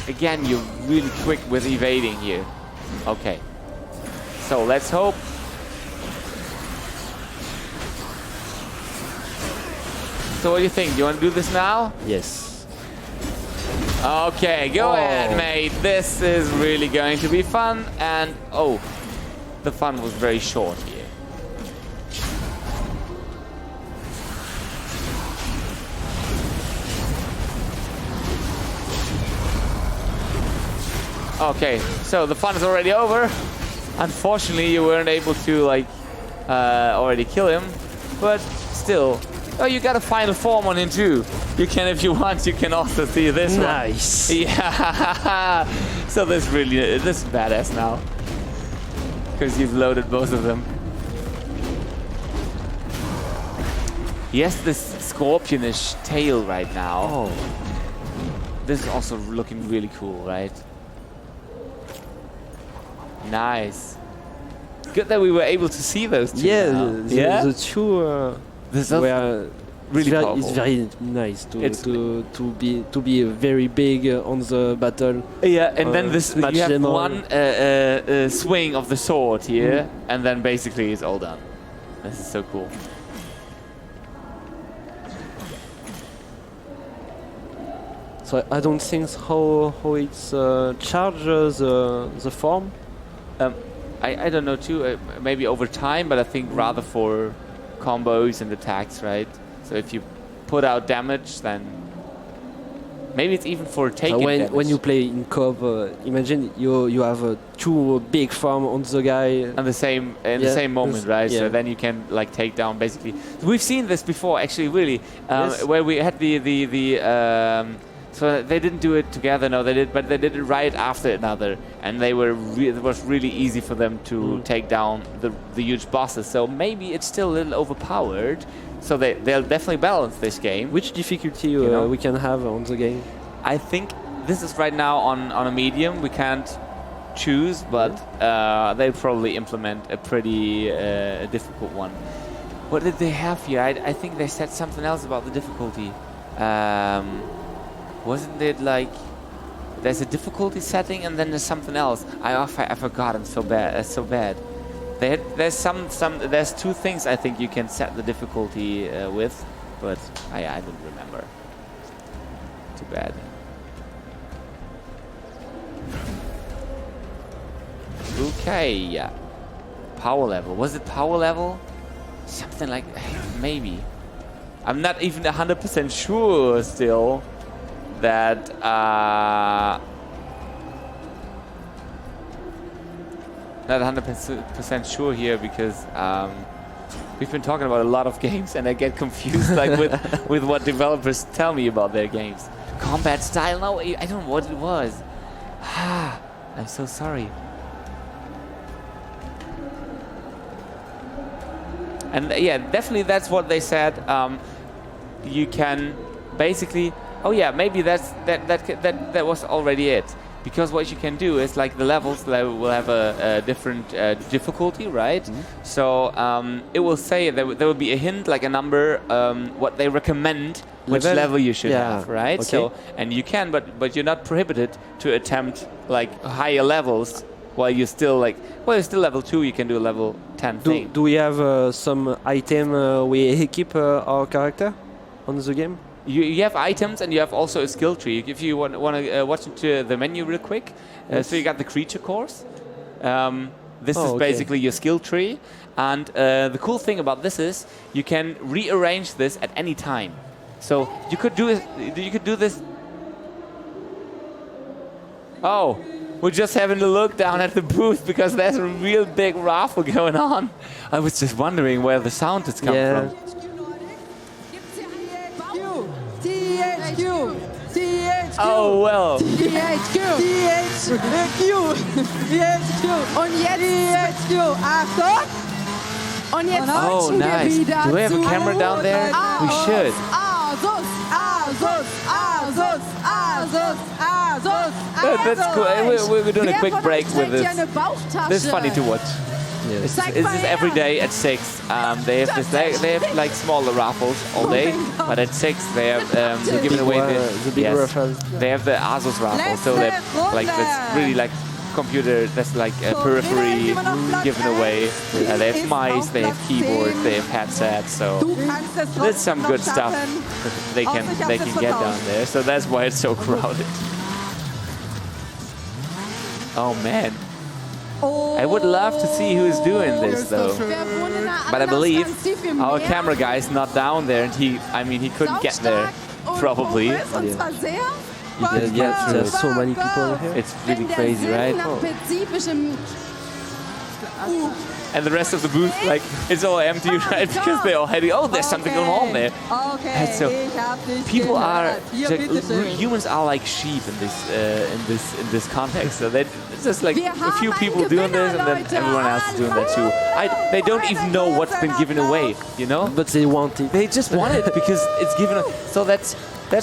Again, you're really quick with evading here. Okay. So let's hope. So what do you think? Do you want to do this now? Yes. Okay, go ahead, mate. This is really going to be fun. And oh, the fun was very short here. Okay, so the fun is already over. Unfortunately, you weren't able to like already kill him, but still. Oh, you got a final form on him too. You can, if you want, you can also see this one. Nice. Yeah. So this is badass now, because you've loaded both of them. He has this scorpionish tail right now. Oh. This is also looking really cool, right? Nice. Good that we were able to see those two. Yeah, now. the two were really powerful. It's very nice to be very big on the battle. Yeah, and then this you have them one swing of the sword here, and then basically it's all done. This is so cool. So I don't think how it's charges the form. I don't know too. Maybe over time, but I think rather for combos and attacks, right? So if you put out damage, then maybe it's even for taking damage. When you play in co-op, imagine you have two big farm on the guy. And the same moment, right? Yeah. So then you can like take down basically. We've seen this before, actually, really, Yes. where we had so they didn't do it together, no, they did, but they did it right after another, and they were it was really easy for them to take down the huge bosses. So maybe it's still a little overpowered. So they'll definitely balance this game. Which difficulty we can have on the game? I think this is right now on a medium. We can't choose, but they'll probably implement a pretty difficult one. What did they have here? I think they said something else about the difficulty. Wasn't it like there's a difficulty setting and then there's something else? I forgot. I'm so bad. So bad. There's two things I think you can set the difficulty with, but I don't remember. Too bad. Okay, yeah. Power level. Was it power level? Something like maybe. I'm not even 100% sure still that not 100% sure here, because we've been talking about a lot of games and I get confused like with what developers tell me about their games. Combat style? No, I don't know what it was. I'm so sorry. And yeah, definitely that's what they said. You can basically, oh yeah, maybe that was already it. Because what you can do is like the levels will have a different difficulty, right? Mm-hmm. So it will say there will be a hint, like a number, what they recommend, which level you should have, right? Okay. So and you can, but you're not prohibited to attempt like higher levels while you're still you're still level 2. You can do a level 10 thing. Do we have some item we equip our character on the game? You have items and you have also a skill tree. If you want to watch into the menu real quick, so you got the creature course. This is basically your skill tree, and the cool thing about this is you can rearrange this at any time. So you could do it. You could do this. Oh, we're just having a look down at the booth because there's a real big raffle going on. I was just wondering where the sound is coming from. Oh well. THQ. Und jetzt THQ. Achtung. Und jetzt Oh, nice. Do we have a camera down there? We should. That's cool. We're doing a quick break with this. This is funny to watch. Yes. This is every day at 6. They have like smaller raffles all day, but at 6 they're giving away the big raffles. They have the Asus raffle, so they're like that's really like computer. That's like a periphery given away. They have mice, they have keyboards, they have headsets. So there's some good stuff they can get down there. So that's why it's so crowded. Oh man. I would love to see who's doing this though, but I believe our camera guy is not down there, and he couldn't get there, probably. Yeah, there's so many people here. It's really crazy, right? And the rest of the booth, like, it's all empty, right? Because they're all heading. Oh, there's something going on there. And so people are, humans are like sheep in this context. So it's just like a few people doing this, and then everyone else is doing that too. They don't even know what's been given away, you know? But they want it. They just want it because it's given. So that's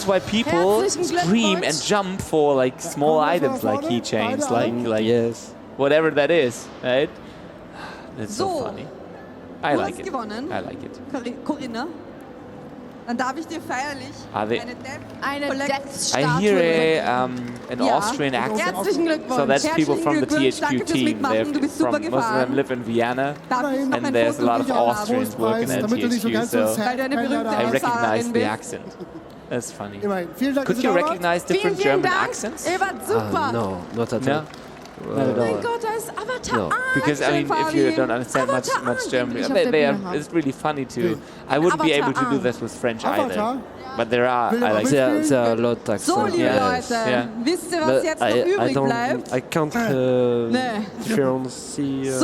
why people scream and jump for like small items, like keychains, like yes, whatever that is, right? It's so funny. I like it. Gewonnen. I like it. Corinna. Dann darf ich dir feierlich eine Death-Statue. I hear an Austrian accent. Herzlichen Glückwunsch. So that's people from the Glückwunsch. Danke THQ fürs team. Mitmachen. Du bist super Most of them live in Vienna, and there's a lot of Austrians working at THQ. So Weil du eine berühmte I recognize Aussaagerin the bist. accent. That's funny. Could you recognize different German accents? Ihr wart super. No, not at No. all. Oh mein Gott, da ist Avatar. No. Because I mean, if you don't understand much German, it's really funny to. I wouldn't be able to do this with French either. But there are. I like. There are a lot of accents. So, liebe Leute, wisst ihr, was jetzt noch übrig bleibt? I can't differentiate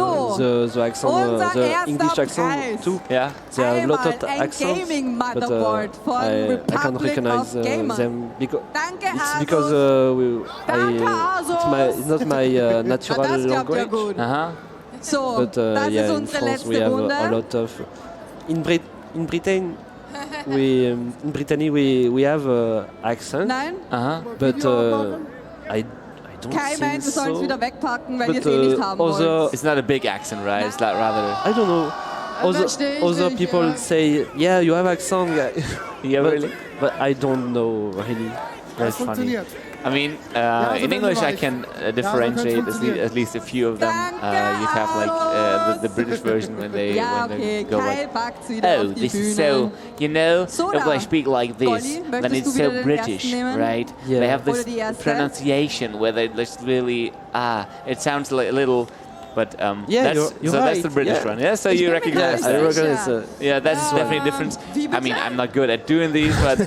the accent, Unser the erster English accent Preis. too. Yeah. There are a lot of Einmal ein accents, Gaming but Motherboard von I can't Republic recognize of Gamers. them because Danke, it's Asus. because it's not my natural Das klappt ja language. gut. So, But das yeah, ist in unsere France we letzte have Runde. a lot of. In Britain, in Brittany we have accent, Nein, but I don't Kai think meint, wir sollen es so. wieder wegpacken, weil ihr But es eh nicht haben other, wollt. It's not a big accent, right? It's not rather. I don't know. Other people say, yeah, you have accent, guy. Yeah, but, really. But I don't know really. That's funny. I mean, in English I can differentiate at least a few of them. You have like the British version when they go like, oh, this is so, you know, if I speak like this, then it's so British, right? Yeah. They have this pronunciation where they just really, it sounds like a little. But yeah, you're right. That's the British one, yeah. So you recognize I that. recognize Yeah, that's definitely different. I mean, I'm not good at doing these, but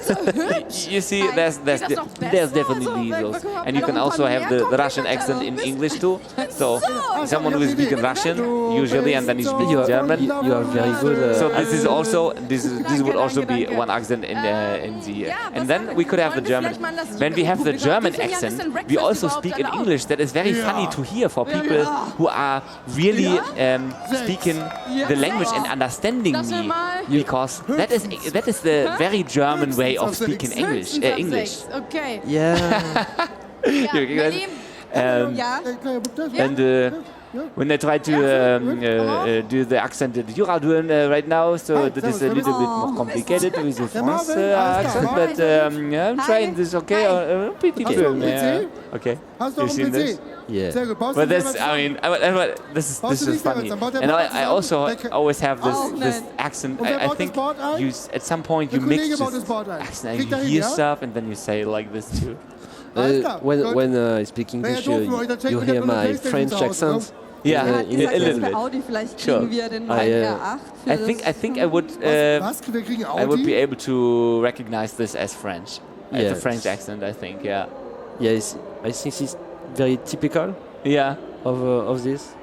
you see, there's definitely those, and you can also have the Russian accent in English too. So someone who is speaking Russian usually, and then you speak German. You are very good. So this is also this would also be one accent in the and then we could have the German. When we have the German accent, we also speak in English. That is very funny to hear for people who are really speaking the language and understanding me, because that is the very German way of speaking English. Okay. Yeah. And when I try to do the accent that you are doing right now, so that is a little bit more complicated with the French accent, but I'm trying this. Okay, pretty good. Okay, you seen this? Yeah. But this, I mean, this is funny, and I also always have this accent. I think you at some point you mix this accent, and you hear stuff, and then you say like this too. When I speak English, you hear my French accent. Yeah, a little bit. Audi, vielleicht Sure. kriegen wir den R8 I think I would be able to recognize this as French. As a French accent, I think. Yeah. Yes, I think it's very typical. Yeah. Of this.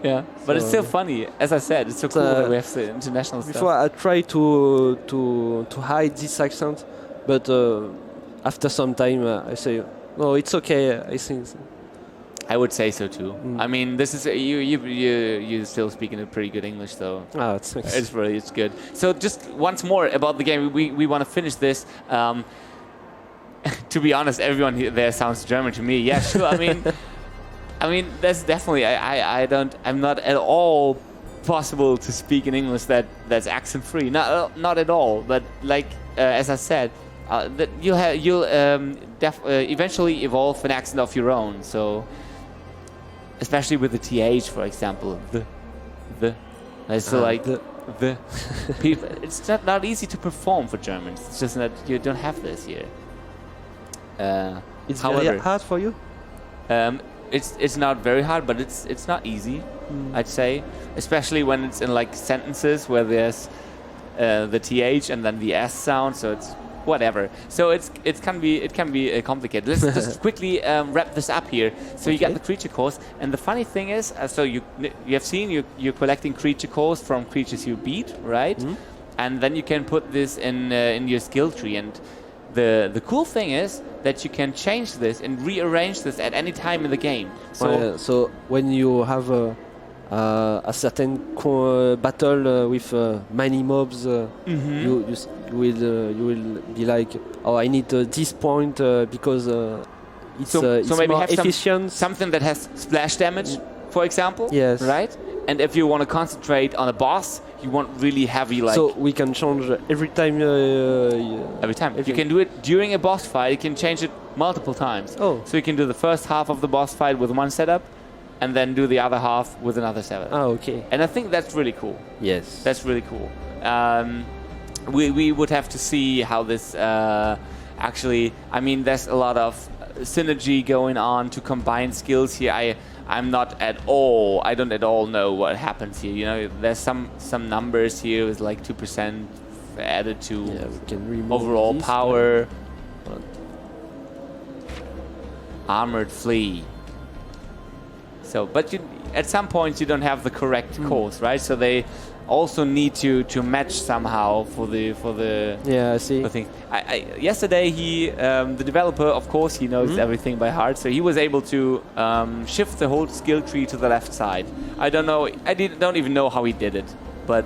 Yeah, but it's still funny. As I said, it's so cool that we have the international stuff. Before I try to hide this accent, but after some time I say, no, it's okay. I think. I would say so too. I mean, this is you still speaking a pretty good English, though. Oh, it's good. So just once more about the game, we want to finish this. To be honest, everyone there sounds German to me. Yeah, sure. I mean, that's definitely. I'm not at all possible to speak in English that's accent free. Not at all. But like as I said, that you'll eventually evolve an accent of your own. So. Especially with the TH, for example, it's like the people. It's not easy to perform for Germans. It's just that you don't have this here. It's very hard for you. It's not very hard, but it's not easy. I'd say, especially when it's in like sentences where there's the TH and then the S sound. So it's whatever. So it can be complicated. Let's just quickly wrap this up here. So you get the creature cores, and the funny thing is, so you have seen you're collecting creature cores from creatures you beat, right? And then you can put this in your skill tree. And the cool thing is that you can change this and rearrange this at any time in the game. So when you have a certain battle with many mobs, you will be like, oh, I need this point because it's maybe more have efficient. Something that has splash damage, for example. Yes. Right. And if you want to concentrate on a boss, you want really heavy like. So we can change every time. Every time. If you can do it during a boss fight, you can change it multiple times. Oh. So you can do the first half of the boss fight with one setup, and then do the other half with another setup. Oh, okay. And I think that's really cool. Yes. That's really cool. We would have to see how this actually. I mean, there's a lot of synergy going on to combine skills here. I don't at all know what happens here. You know, there's some numbers here with like 2% added to we can remove overall this power. Armored flea. So, but at some point you don't have the correct course, right? So they also need to match somehow for the yeah, I see. The thing. Yesterday the developer, of course, he knows everything by heart, so he was able to shift the whole skill tree to the left side. I don't know. Don't even know how he did it, but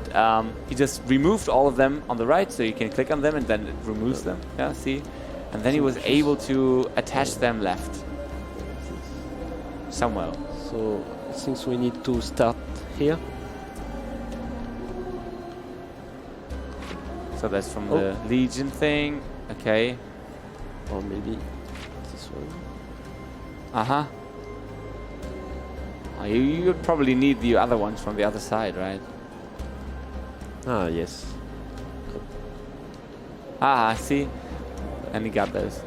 he just removed all of them on the right, so you can click on them and then it removes them. Yeah, see, and then he was able to attach them left somewhere. So it seems we need to start here. So that's from the Legion thing. Okay. Or maybe this one. You would probably need the other ones from the other side, right? Ah, yes. See? And you got those.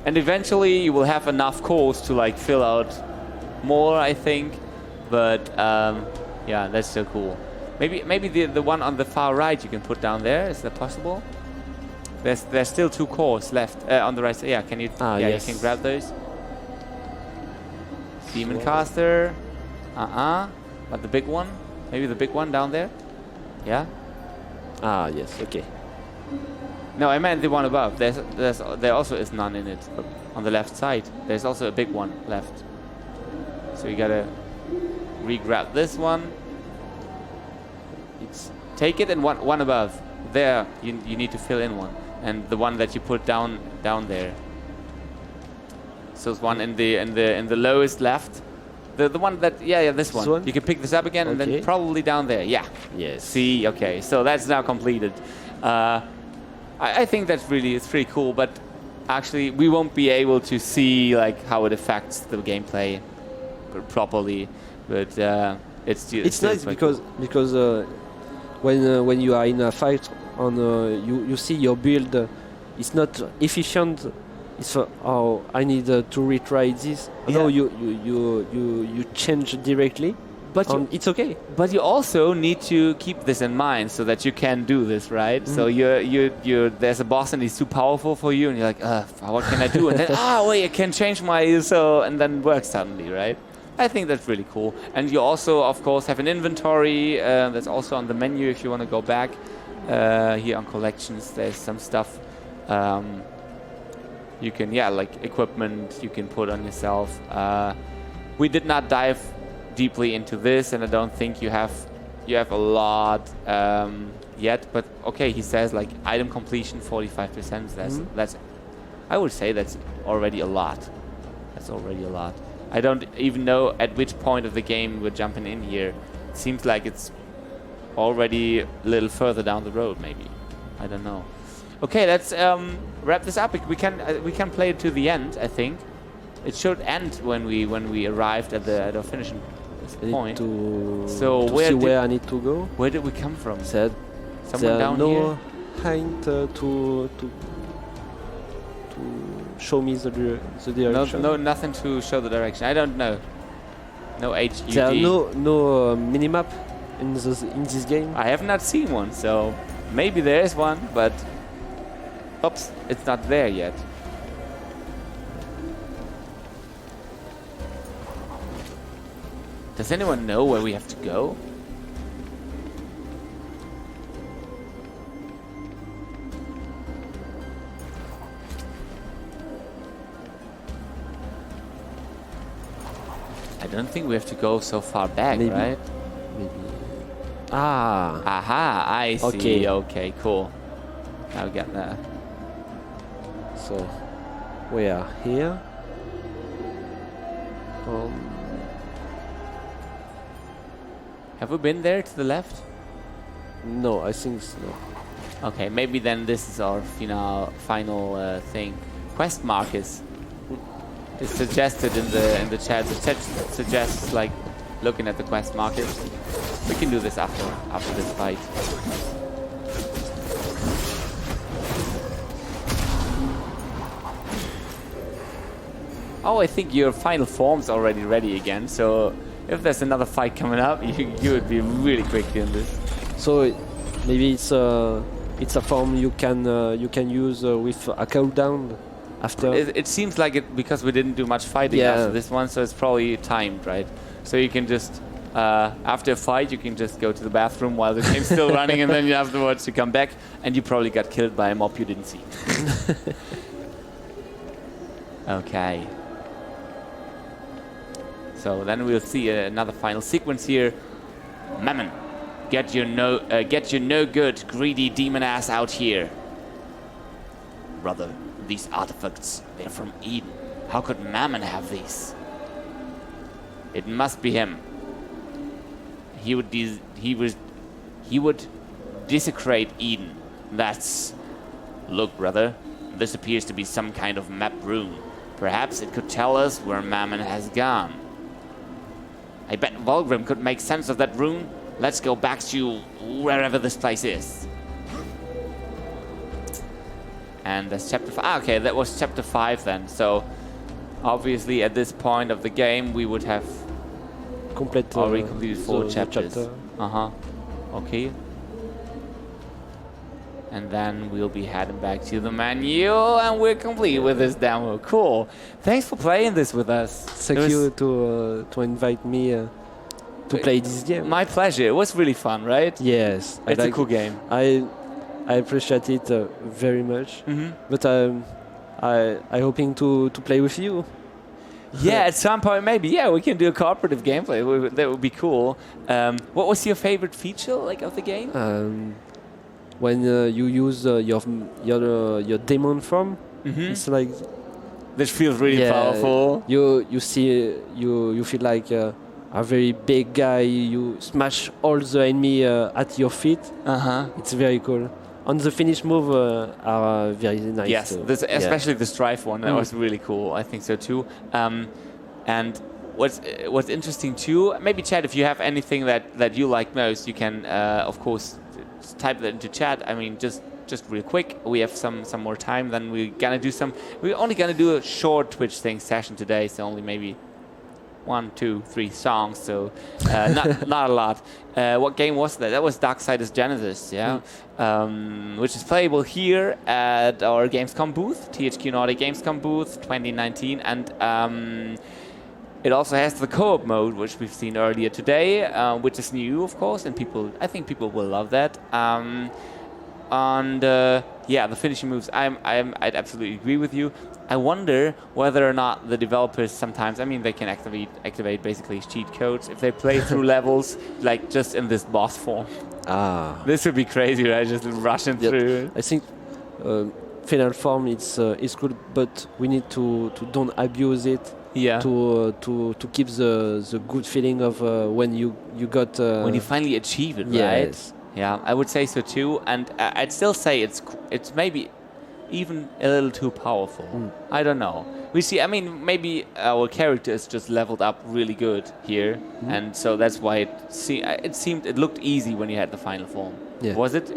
And eventually you will have enough cores to like fill out more, I think. But yeah, that's so cool. Maybe the one on the far right you can put down there. Is that possible? There's still 2 cores left on the right side. Yeah, can you? Yeah, yes. you can grab those. Demon caster. But the big one, maybe the big one down there. Yeah. Ah, yes. Okay. No, I meant the one above. There also is none in it. But on the left side, there's also a big one left. So you gotta re-grab this one. Take it and one above. There, you need to fill in one, and the one that you put down there. So it's one in the lowest left. The one that this one. You can pick this up again and then probably down there. Yeah. Yes. See, okay, so that's now completed. I think that's it's pretty cool, but actually we won't be able to see like how it affects the gameplay properly. But it's nice because when you are in a fight you see your build it's not efficient. It's oh, I need to retry this. No, you change directly, but it's okay. But you also need to keep this in mind so that you can do this, right? Mm-hmm. So there's a boss and he's too powerful for you, and you're like, what can I do? And then wait, I can change and then it works suddenly, right? I think that's really cool. And you also, of course, have an inventory that's also on the menu if you want to go back. Here on collections, there's some stuff. You can, like equipment you can put on yourself. We did not dive deeply into this, and I don't think you have a lot yet. But okay, he says like item completion 45%. That's I would say that's already a lot. That's already a lot. I don't even know at which point of the game we're jumping in here. It seems like it's already a little further down the road, maybe. I don't know. Okay, let's wrap this up. We can play it to the end. I think it should end when we arrived at the finishing point. So where I need to go? Where did we come from? Someone down here. Hint to show me the direction. No, nothing to show the direction. I don't know. No HUD. There are no minimap in this game. I have not seen one, so maybe there is one, but. Oops, it's not there yet. Does anyone know where we have to go? I don't think we have to go so far back, right? Maybe. Aha, I see. Okay, cool. Now we get there. So, we are here. Have we been there to the left? No, I think so. Okay, maybe then this is our final thing. Quest markers. It's suggested in the chat. The chat suggests like looking at the quest markers. We can do this after this fight. Oh, I think your final form's already ready again. So if there's another fight coming up, you would be really quick in this. So maybe it's a form you can use with a cooldown after. It seems like it because we didn't do much fighting after this one, so it's probably timed, right? So you can just after a fight, you can just go to the bathroom while the game's still running, and then afterwards you come back, and you probably got killed by a mob you didn't see. Okay. So then we'll see another final sequence here. Mammon, get your no good, greedy demon ass out here. Brother, these artifacts, they're from Eden. How could Mammon have these? It must be him. He would desecrate Eden. Look, brother, this appears to be some kind of map rune. Perhaps it could tell us where Mammon has gone. I bet Volgrim could make sense of that rune. Let's go back to wherever this place is. And that's chapter 5. Okay, that was chapter 5 then. So, obviously at this point of the game, we would have already completed 4 chapters. Okay. and then we'll be heading back to the menu, and we're complete with this demo. Cool. Thanks for playing this with us. Thank you to invite me to play this game. My pleasure. It was really fun, right? Yes. It's a cool game. I appreciate it very much. But I hoping to play with you. Yeah, at some point maybe. Yeah, we can do a cooperative gameplay. That would be cool. What was your favorite feature of the game? When you use your demon form, it's like this feels really powerful. You feel like a very big guy. You smash all the enemy at your feet. It's very cool. And the finish move are very nice. Yes, especially the strife one. That was really cool. I think so too. And what's interesting too, maybe chat, if you have anything that you like most, you can of course type that into chat. I mean, just real quick. We have some more time. Then we're only gonna do a short Twitch thing session today. So only maybe 1, 2, 3 songs, so not a lot. What game was that? That was Darksiders Genesis, which is playable here at our Gamescom booth, THQ Nordic Gamescom booth 2019, and it also has the co-op mode, which we've seen earlier today, which is new, of course, and I think people will love that. The finishing moves, I'd absolutely agree with you. I wonder whether or not the developers sometimes, they can activate basically cheat codes if they play through levels like just in this boss form. This would be crazy, right? Just rushing through. I think final form it's good, but we need to don't abuse it. Yeah. To keep the good feeling of when you got when you finally achieve it, yes. Right? Yeah, I would say so too, and I'd still say it's maybe even a little too powerful. I don't know. We see. Maybe our character is just leveled up really good here, and so that's why it looked easy when you had the final form. Yeah. Was it?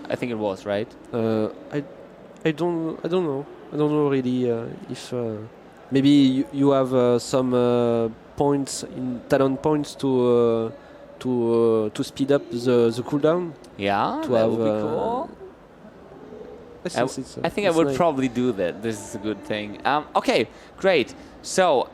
I think it was, right? I don't know. I don't know really if maybe you have some points in talent points to speed up the cooldown. Yeah, to that have, would be cool. I think I would nice. probably do that. This is a good thing. Okay, great. So,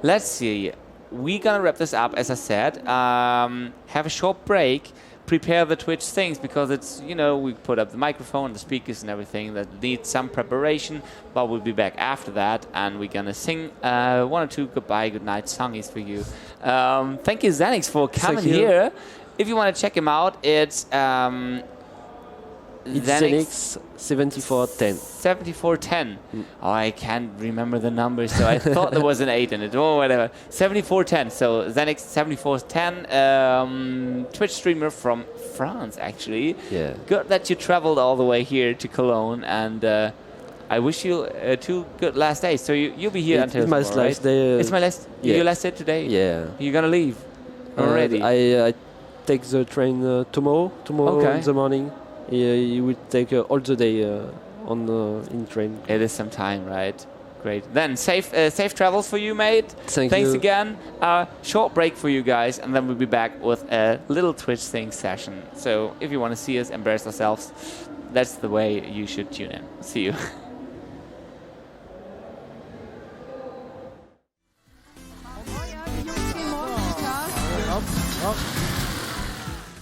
let's see. We're gonna wrap this up, as I said. Have a short break. Prepare the Twitch things, because it's, we put up the microphone, the speakers and everything that needs some preparation, but we'll be back after that, and we're gonna sing 1 or 2 goodbye, good night songies for you. Thank you, Xenix, for coming here. If you want to check him out, it's Xenix 7410. 7410. Oh, I can't remember the numbers, so I thought there was an 8 in it. Oh, whatever. 7410. So Xenix 7410, Twitch streamer from France, actually. Yeah. Good that you traveled all the way here to Cologne, and I wish you 2 good last days. So you'll be here until tomorrow, right? Last day. It's my last. Your last day today. Yeah. You're gonna leave already. I take the train tomorrow in the morning. You will take all the day in train. It is some time, right? Great. Then safe travels for you, mate. Thanks you. Again. Short break for you guys, and then we'll be back with a little Twitch thing session. So if you want to see us embarrass ourselves, that's the way you should tune in. See you. Oh ja, die Jungs gehen morgen nicht da.